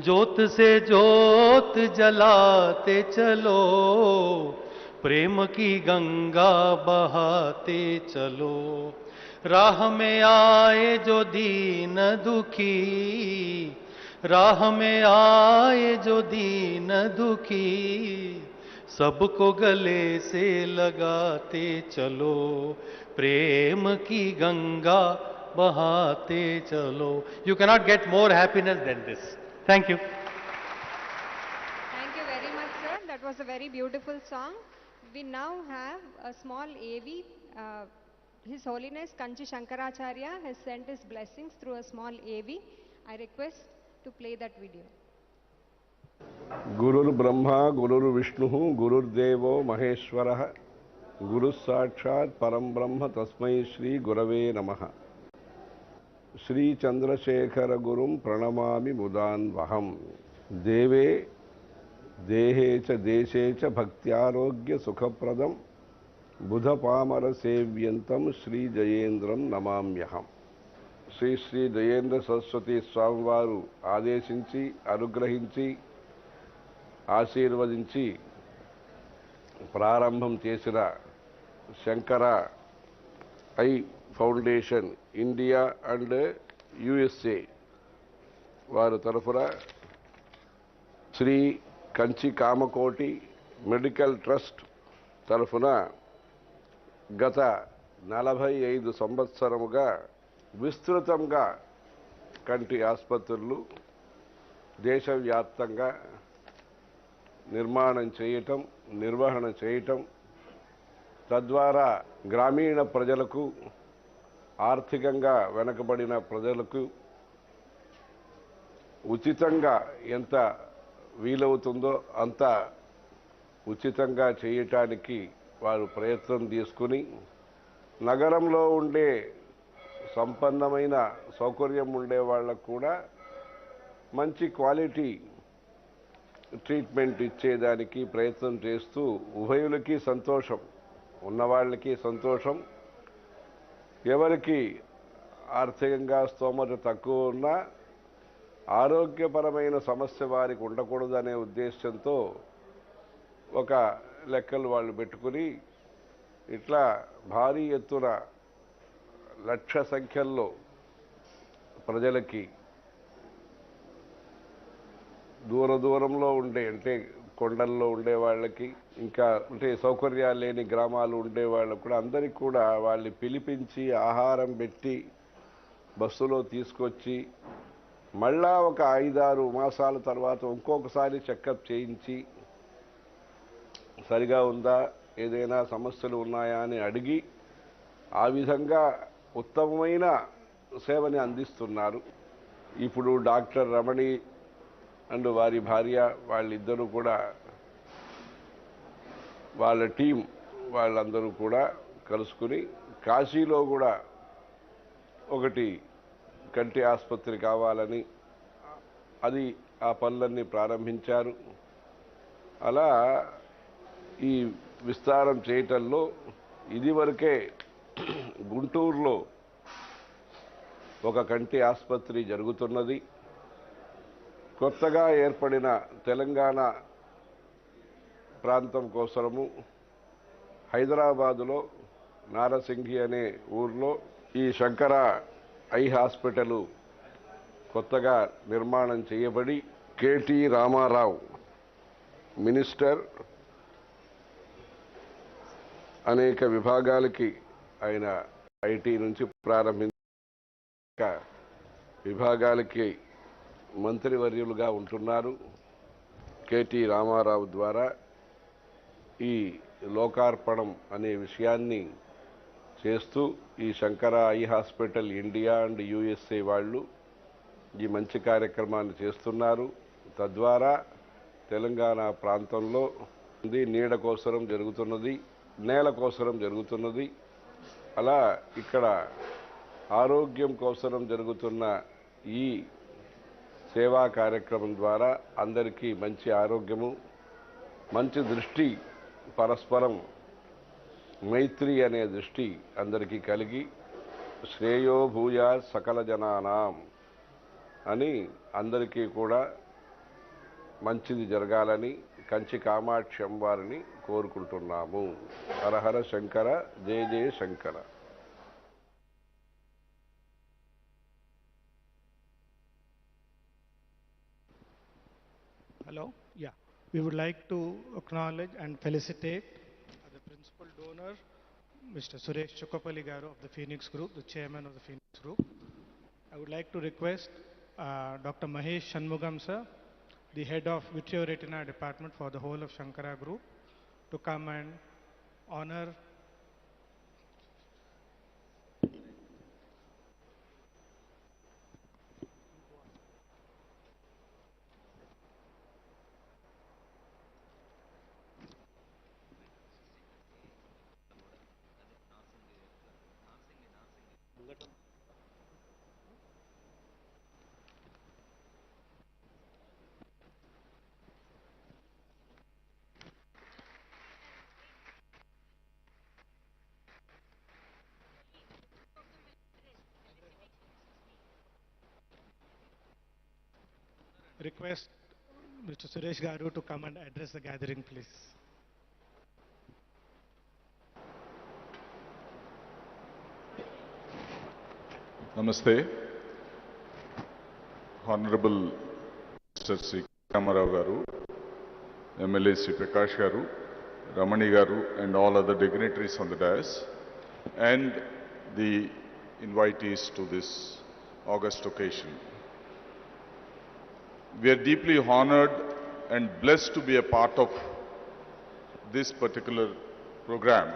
ज्योत से ज्योत जलाते चलो, प्रेम की गंगा बहाते चलो, राह में आए जो दीन दुखी, राह में आए जो दीन दुखी, सबको गले से लगाते चलो, प्रेम की गंगा बहाते चलो. You cannot get more happiness than this. Thank you. Thank you very much, sir. That was a very beautiful song. We now have a small AV. His Holiness Kanchi Shankaracharya has sent his blessings through a small AV. I request to play that video. गुरुर् Brahma गुरुर् विष्णुः गुरुर्देवो महेश्वरः गुरुः साक्षात् परं ब्रह्म तस्मै श्री गुरवे नमः. श्री चंद्रशेखर गुरुं प्रणमामि मुदान्वहम्. देवे देहे च देशे च भक्त्यारोग्य सुखप्रदं बुधपामर सेव्यन्तं श्री जयेन्द्रं नमाम्यहम्. శ్రీ శ్రీ జయేంద్ర సరస్వతి స్వామివారు ఆదేశించి అనుగ్రహించి ఆశీర్వదించి ప్రారంభం చేసిన Shankara I foundation India and USA వారి తరఫున శ్రీ కంచి కామకోటి మెడికల్ ట్రస్ట్ తరఫున గత 45 సంవత్సరముగా విస్తృతంగా కంటి ఆసుపత్రులు దేశవ్యాప్తంగా నిర్మాణం చేయటం, నిర్వహణ చేయటం, తద్వారా గ్రామీణ ప్రజలకు, ఆర్థికంగా వెనుకబడిన ప్రజలకు ఉచితంగా ఎంత వీలవుతుందో అంత ఉచితంగా చేయటానికి వారు ప్రయత్నం తీసుకుని నగరంలో ఉండే సంపన్నమైన సౌకర్యం ఉండే వాళ్ళకు కూడా మంచి క్వాలిటీ ట్రీట్మెంట్ ఇచ్చేదానికి ప్రయత్నం చేస్తూ ఉభయులకి సంతోషం, ఉన్నవాళ్ళకి సంతోషం, ఎవరికి ఆర్థికంగా స్తోమత తక్కువ ఉన్నా ఆరోగ్యపరమైన సమస్య వారికి ఉండకూడదనే ఉద్దేశంతో ఒక లెక్కలు వాళ్ళు పెట్టుకుని ఇట్లా భారీ ఎత్తున లక్ష సంఖ్యల్లో ప్రజలకి దూరంలో ఉండే అంటే కొండల్లో ఉండే వాళ్ళకి ఇంకా అంటే సౌకర్యాలు లేని గ్రామాలు ఉండే వాళ్ళకు కూడా అందరికీ కూడా వాళ్ళని పిలిపించి ఆహారం పెట్టి బస్సులో తీసుకొచ్చి మళ్ళా ఒక 5-6 మాసాల తర్వాత ఇంకొకసారి చెకప్ చేయించి సరిగా ఉందా, ఏదైనా సమస్యలు ఉన్నాయా అని అడిగి ఆ విధంగా ఉత్తమమైన సేవని అందిస్తున్నారు. ఇప్పుడు డాక్టర్ రమణి అండ్ వారి భార్య వాళ్ళిద్దరూ కూడా వాళ్ళ టీం వాళ్ళందరూ కూడా కలుసుకుని కాశీలో కూడా ఒకటి కంటి ఆసుపత్రి కావాలని అది ఆ పనులన్నీ ప్రారంభించారు. అలా ఈ విస్తారం చేయటంలో ఇదివరకే గుంటూరులో ఒక కంటి ఆసుపత్రి జరుగుతున్నది. కొత్తగా ఏర్పడిన తెలంగాణ ప్రాంతం కోసము హైదరాబాదులో నారసింగి అనే ఊర్లో ఈ శంకర ఐ హాస్పిటల్ కొత్తగా నిర్మాణం చేయబడి కేటీ రామారావు మినిస్టర్ అనేక విభాగాలకి ఆయన ఐటీ నుంచి ప్రారంభించ విభాగాలకి మంత్రివర్యులుగా ఉంటున్నారు. కేటీ రామారావు ద్వారా ఈ లోకార్పణం అనే విషయాన్ని చేస్తూ ఈ Shankara eye hospital India and USA వాళ్ళు ఈ మంచి కార్యక్రమాన్ని చేస్తున్నారు. తద్వారా తెలంగాణ ప్రాంతంలో నీడ కోసరం జరుగుతున్నది, నేల కోసరం జరుగుతున్నది. అలా ఇక్కడ ఆరోగ్యం కోసరం జరుగుతున్న ఈ సేవా కార్యక్రమం ద్వారా అందరికీ మంచి ఆరోగ్యము, మంచి దృష్టి, పరస్పరం మైత్రి అనే దృష్టి అందరికీ కలిగి శ్రేయో భూయా సకల జనానాం అని అందరికీ కూడా మంచిది జరగాలని కంచి కామాక్షి అమ్మవారిని కోరుకుంటున్నాము. హరహర శంకర, జయ జయ Shankara. Hello? Yeah. We would like to acknowledge and felicitate the principal donor, Mr. Suresh Chukapalli Garu of the Phoenix Group, the chairman of the Phoenix Group. I would like to request Dr. Mahesh Shanmugam sir, the head of Vitreoretina department for the whole of Shankara Group, to come and honor request Mr. Suresh Garu to come and address the gathering, please. Namaste. Honorable Mr. Sri Ramarao Garu, MLA Sri Prakash Garu, Ramani Garu, and all other dignitaries on the dais, and the invitees to this august occasion. We are deeply honored and blessed to be a part of this particular program,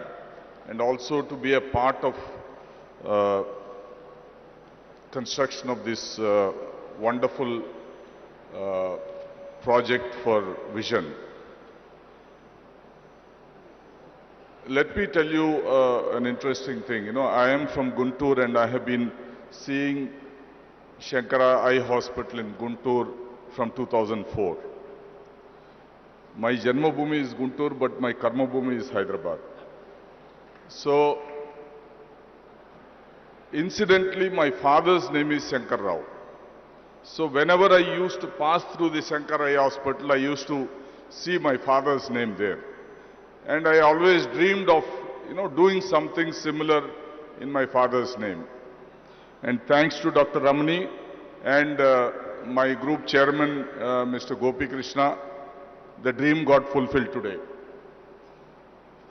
and also to be a part of construction of this wonderful project for vision. Let me tell you an interesting thing. You know, I am from Guntur and I have been seeing Shankara Eye Hospital in Guntur from 2004. My Janma Bhumi is Guntur, but my Karma Bhumi is Hyderabad. So, incidentally, my father's name is Shankar Rao. So, whenever I used to pass through the Shankar Eye Hospital, I used to see my father's name there. And I always dreamed of, doing something similar in my father's name. And thanks to Dr. Ramani and my group chairman, Mr. Gopi Krishna, the dream got fulfilled today.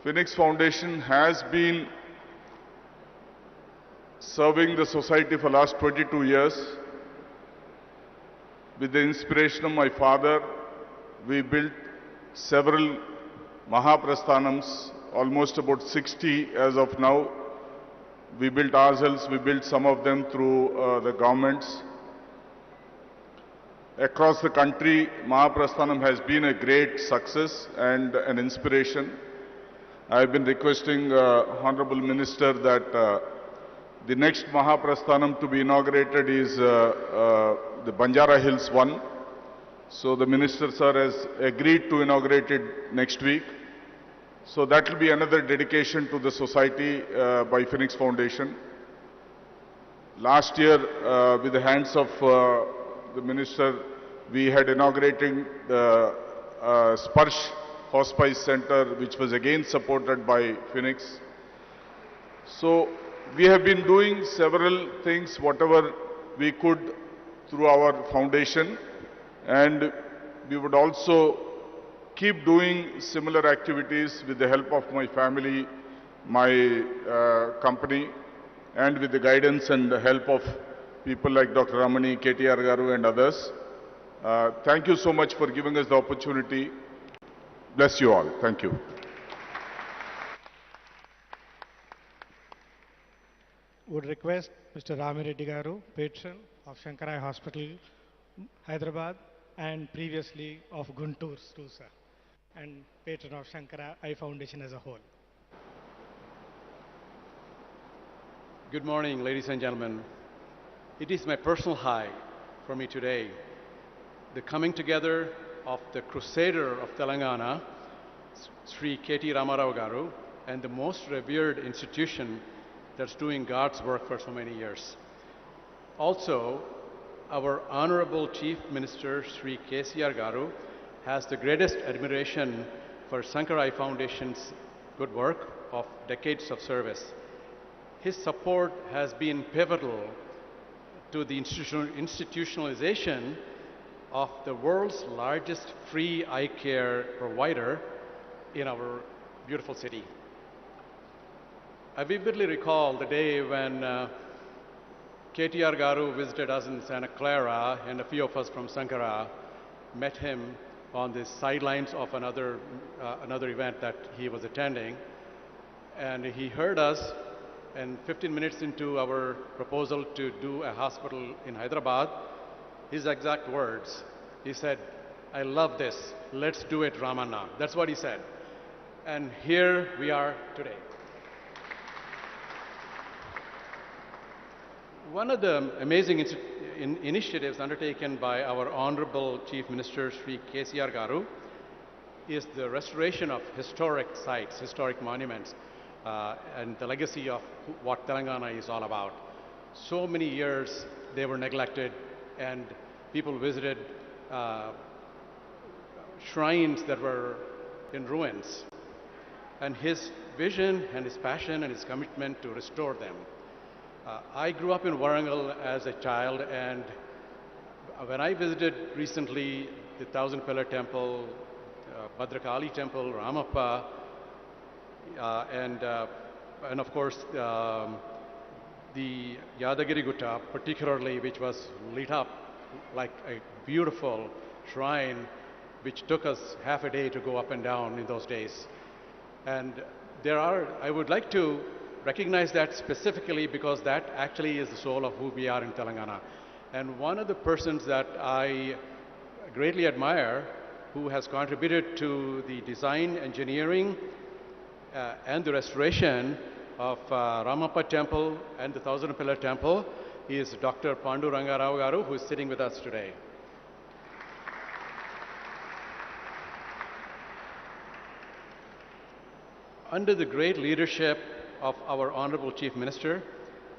Phoenix Foundation has been serving the society for the last 22 years. With the inspiration of my father, we built several Mahaprasthanams, almost about 60 as of now. We built ourselves, we built some of them through the governments. Across the country, Mahaprasthanam has been a great success and an inspiration. I have been requesting Honorable Minister that the next Mahaprasthanam to be inaugurated is the Banjara Hills one. So the Minister sir has agreed to inaugurate it next week. So that will be another dedication to the society by Phoenix Foundation. Last year, with the hands of the Minister, we had inaugurated the Sparsh Hospice Center, which was again supported by Phoenix. So we have been doing several things, whatever we could through our foundation, and we would also keep doing similar activities with the help of my family, my company, and with the guidance and the help of people like Dr. Ramani, KTR Garu and others. Thank you so much for giving us the opportunity. Bless you all. Thank you. Would request Mr. Ramireddy Garu, patron of Shankara Eye Hospital, Hyderabad, and previously of Guntur too, sir, and patron of Shankara Eye Foundation as a whole. Good morning, ladies and gentlemen. It is my personal high for me today, the coming together of the crusader of Telangana, Sri K.T. Ramarao Garu, and the most revered institution that's doing God's work for so many years. Also, our Honorable Chief Minister, Sri K.C.R. Garu, has the greatest admiration for Shankara Eye Foundation's good work of decades of service. His support has been pivotal to the institutionalization of the world's largest free eye care provider in our beautiful city. I vividly recall the day when KTR Garu visited us in Santa Clara, and a few of us from Sankara met him on the sidelines of another event that he was attending. And he heard us, and 15 minutes into our proposal to do a hospital in Hyderabad, his exact words, he said, "I love this, let's do it, Ramanna." That's what he said. And here we are today. One of the amazing initiatives undertaken by our Honorable Chief Minister, Sri K.C.R. Garu, is the restoration of historic sites, historic monuments, and the legacy of what Telangana is all about. So many years they were neglected, and people visited shrines that were in ruins. And his vision and his passion and his commitment to restore them. I grew up in Warangal as a child, and when I visited recently the Thousand Pillar Temple, Bhadrakali Temple, Ramappa, and of course the Yadagiri Gutta, particularly, which was lit up like a beautiful shrine, which took us half a day to go up and down in those days. And I would like to recognize that specifically because that actually is the soul of who we are in Telangana. And one of the persons that I greatly admire, who has contributed to the design, engineering, and the restoration of Ramappa Temple and the Thousand Pillar Temple, is Dr. Pandu Rangarao Garu, who is sitting with us today. Under the great leadership of our Honorable Chief Minister,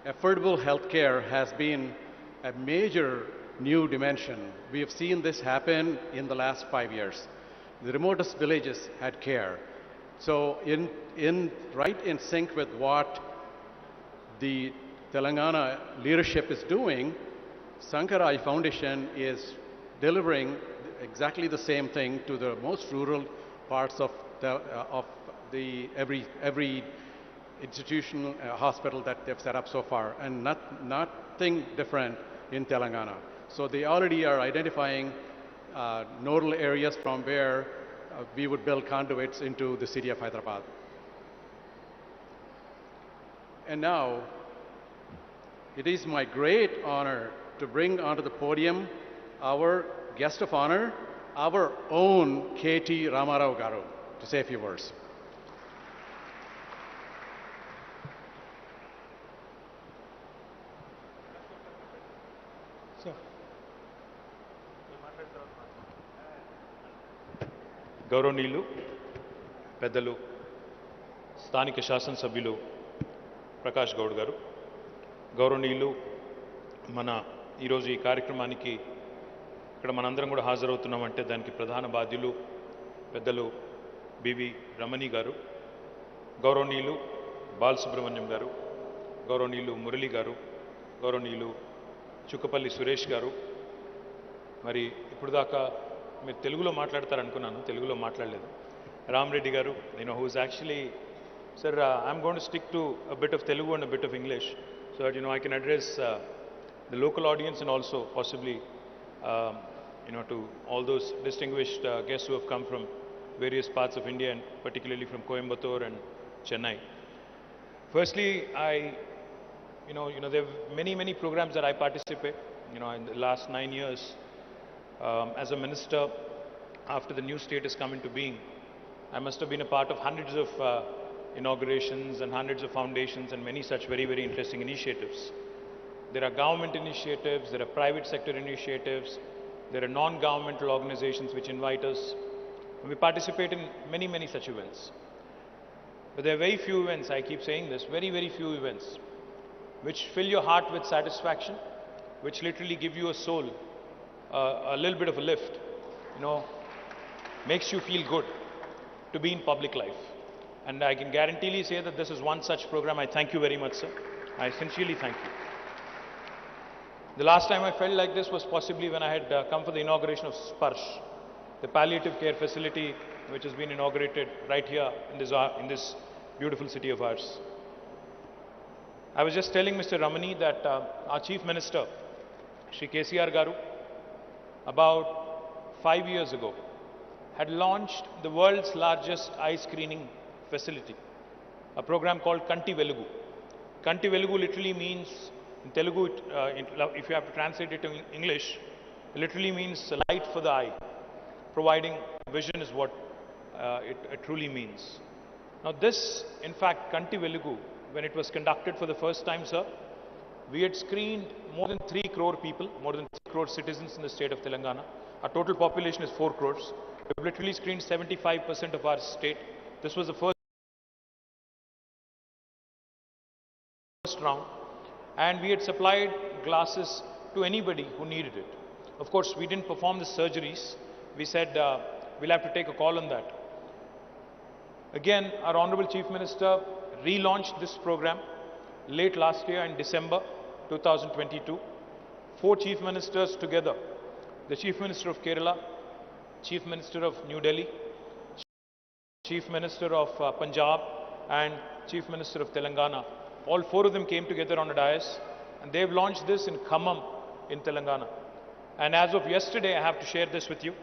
affordable healthcare has been a major new dimension. We have seen this happen in the last 5 years. The remotest villages had care. So right in sync with what the Telangana leadership is doing, Shankara Eye Foundation is delivering exactly the same thing to the most rural parts of every institutional hospital that they've set up so far, and nothing different in Telangana. So they already are identifying nodal areas from where we would build conduits into the city of Hyderabad. And now, it is my great honor to bring onto the podium our guest of honor, our own K.T. Ramarao Garu, to say a few words. గౌరవనీయులు పెద్దలు స్థానిక శాసనసభ్యులు ప్రకాష్ గౌడ్ గారు, గౌరవనీయులు ఈరోజు ఈ కార్యక్రమానికి ఇక్కడ మనందరం కూడా హాజరవుతున్నామంటే దానికి ప్రధాన బాధ్యులు పెద్దలు బివి రమణి గారు, గౌరవనీయులు బాలసుబ్రహ్మణ్యం గారు, గౌరవనీయులు మురళి గారు, గౌరవనీయులు చుక్కపల్లి సురేష్ గారు, మరి ఇప్పుడు దాకా మీరు తెలుగులో మాట్లాడతారనుకున్నాను, తెలుగులో మాట్లాడలేదు. రామరెడ్డి గారు, who is actually, sir, I'm going to stick to a bit of Telugu and a bit of English so that, I can address the local audience and also possibly, to all those distinguished guests who have come from various parts of India and particularly from Coimbatore and Chennai. Firstly, there are many programs that I participate. In the last 9 years, as a minister, after the new state has come into being, I must have been a part of hundreds of inaugurations and hundreds of foundations and many such very interesting initiatives. There are government initiatives, there are private sector initiatives, there are non-governmental organizations which invite us. We participate in many such events. But there are very few events, I keep saying this, very few events, which fill your heart with satisfaction, which literally give you a soul, a little bit of a lift, makes you feel good to be in public life. And I can guaranteely say that this is one such program. I thank you very much, sir. I sincerely thank you. The last time I felt like this was possibly when I had come for the inauguration of Sparsh, the palliative care facility which has been inaugurated right here in this beautiful city of ours. I was just telling Mr. Ramani that our Chief Minister, Shri KCR Garu, about 5 years ago, had launched the world's largest eye screening facility, a program called Kanti Velugu. Kanti Velugu literally means, in Telugu, if you have to translate it in English, it literally means light for the eye. Providing vision is what it truly means. Now this, in fact, Kanti Velugu, when it was conducted for the first time, sir, we had screened more than 3 crore people, more than 3 crore citizens in the state of Telangana. Our total population is 4 crores. We've literally screened 75% of our state. This was the first round, and we had supplied glasses to anybody who needed it. Of course, we didn't perform the surgeries. We said we'll have to take a call on that. Again, our Honorable Chief Minister relaunched this program late last year in December 2022. 4 Chief Ministers together, the Chief Minister of Kerala, Chief Minister of New Delhi, Chief Minister of Punjab and Chief Minister of Telangana, all 4 of them came together on a dais, and they've launched this in Khammam in Telangana. And as of yesterday, I have to share this with you.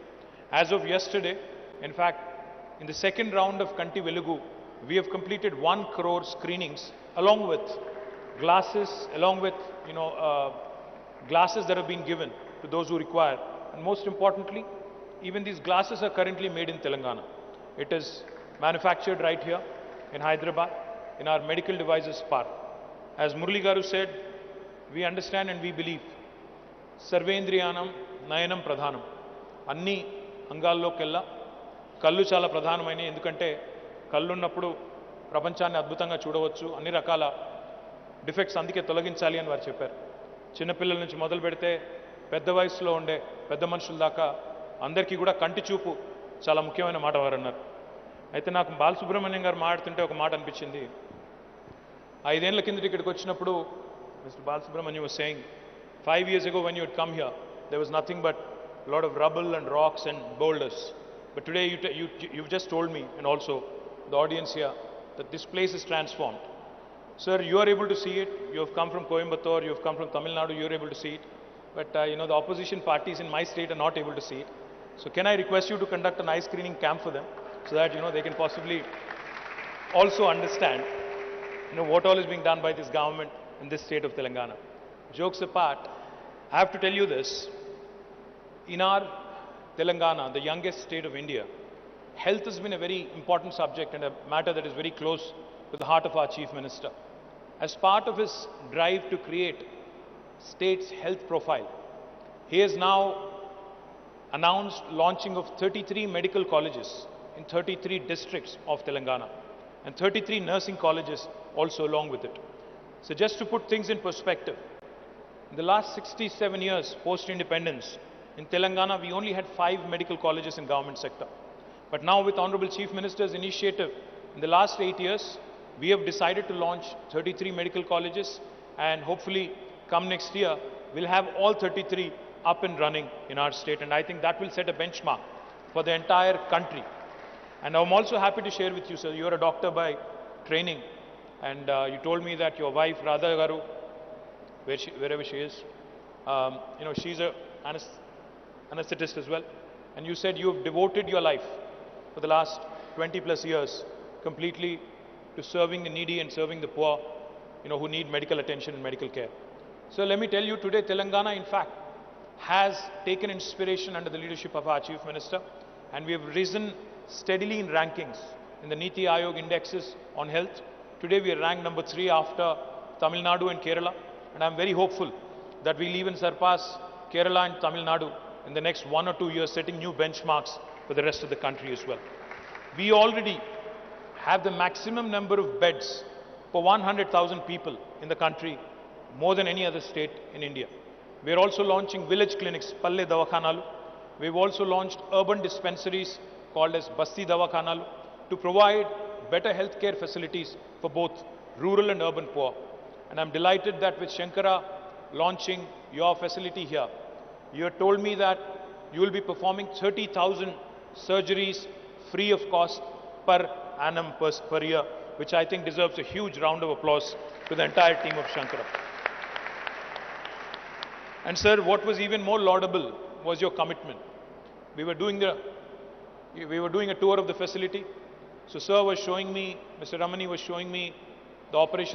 As of yesterday, in fact, in the second round of Kanti Velugu, we have completed 1 crore screenings along with glasses, along with glasses that have been given to those who require. And most importantly, even these glasses are currently made in Telangana. It is manufactured right here in Hyderabad in our medical devices park. As Murali Garu said, we understand and we believe Sarvendriyanam Nayanam Pradhanam. Anni అంగాల్లోకెల్లా కళ్ళు చాలా ప్రధానమైనవి. ఎందుకంటే కళ్ళు ఉన్నప్పుడు ప్రపంచాన్ని అద్భుతంగా చూడవచ్చు, అన్ని రకాల డిఫెక్ట్స్ అందుకే తొలగించాలి అని వారు చెప్పారు. చిన్నపిల్లల నుంచి మొదలు పెడితే పెద్ద వయసులో ఉండే పెద్ద మనుషుల దాకా అందరికీ కూడా కంటి చూపు చాలా ముఖ్యమైన మాట వారు అన్నారు. అయితే నాకు బాలసుబ్రహ్మణ్యం గారు మాట్లాడుతుంటే ఒక మాట అనిపించింది. 5 ఏళ్ల కిందట ఇక్కడికి వచ్చినప్పుడు Mr. Balasubramanian was saying, 5 years ago when you had come here, there was nothing but a lot of rubble and rocks and boulders. But today you've just told me, and also the audience here, that this place is transformed. Sir, you are able to see it. You have come from Coimbatore, you have come from Tamil Nadu, you are able to see it. But the opposition parties in my state are not able to see it. So can I request you to conduct an eye screening camp for them, so that they can possibly also understand what all is being done by this government in this state of Telangana. Jokes apart, I have to tell you this. In our Telangana, the youngest state of India, health has been a very important subject and a matter that is very close to the heart of our Chief Minister. As part of his drive to create state's health profile, he has now announced launching of 33 medical colleges in 33 districts of Telangana and 33 nursing colleges also along with it. So just to put things in perspective, in the last 67 years post-independence, in Telangana we only had 5 medical colleges in government sector. But now with Honorable Chief Minister's initiative, in the last 8 years, We have decided to launch 33 medical colleges, and hopefully come next year, we'll have all 33 up and running in our state, and I think that will set a benchmark for the entire country. And I'm also happy to share with you, sir, you're a doctor by training, and you told me that your wife, Radha Garu, wherever she is, she's a anesthetist as well, and you said you have devoted your life for the last 20 plus years completely to serving the needy and serving the poor, who need medical attention and medical care. So let me tell you, today Telangana, in fact, has taken inspiration under the leadership of our Chief Minister, and we have risen steadily in rankings in the Niti Aayog indexes on health. Today we are ranked number 3 after Tamil Nadu and Kerala, and I'm very hopeful that we'll even surpass Kerala and Tamil Nadu in the next 1 or 2 years, setting new benchmarks for the rest of the country as well. We already have the maximum number of beds per 100,000 people in the country, more than any other state in India. We are also launching village clinics, Palle Davakhanalu. We've also launched urban dispensaries called as Basti Davakhanalu to provide better healthcare facilities for both rural and urban poor. And I'm delighted that with Shankara launching your facility here, you have told me that you will be performing 30,000 surgeries free of cost per annum per year, which I think deserves a huge round of applause to the entire team of Shankara. And sir, what was even more laudable was your commitment. We were doing a tour of the facility. So sir was showing me, Mr. Ramani was showing me the operation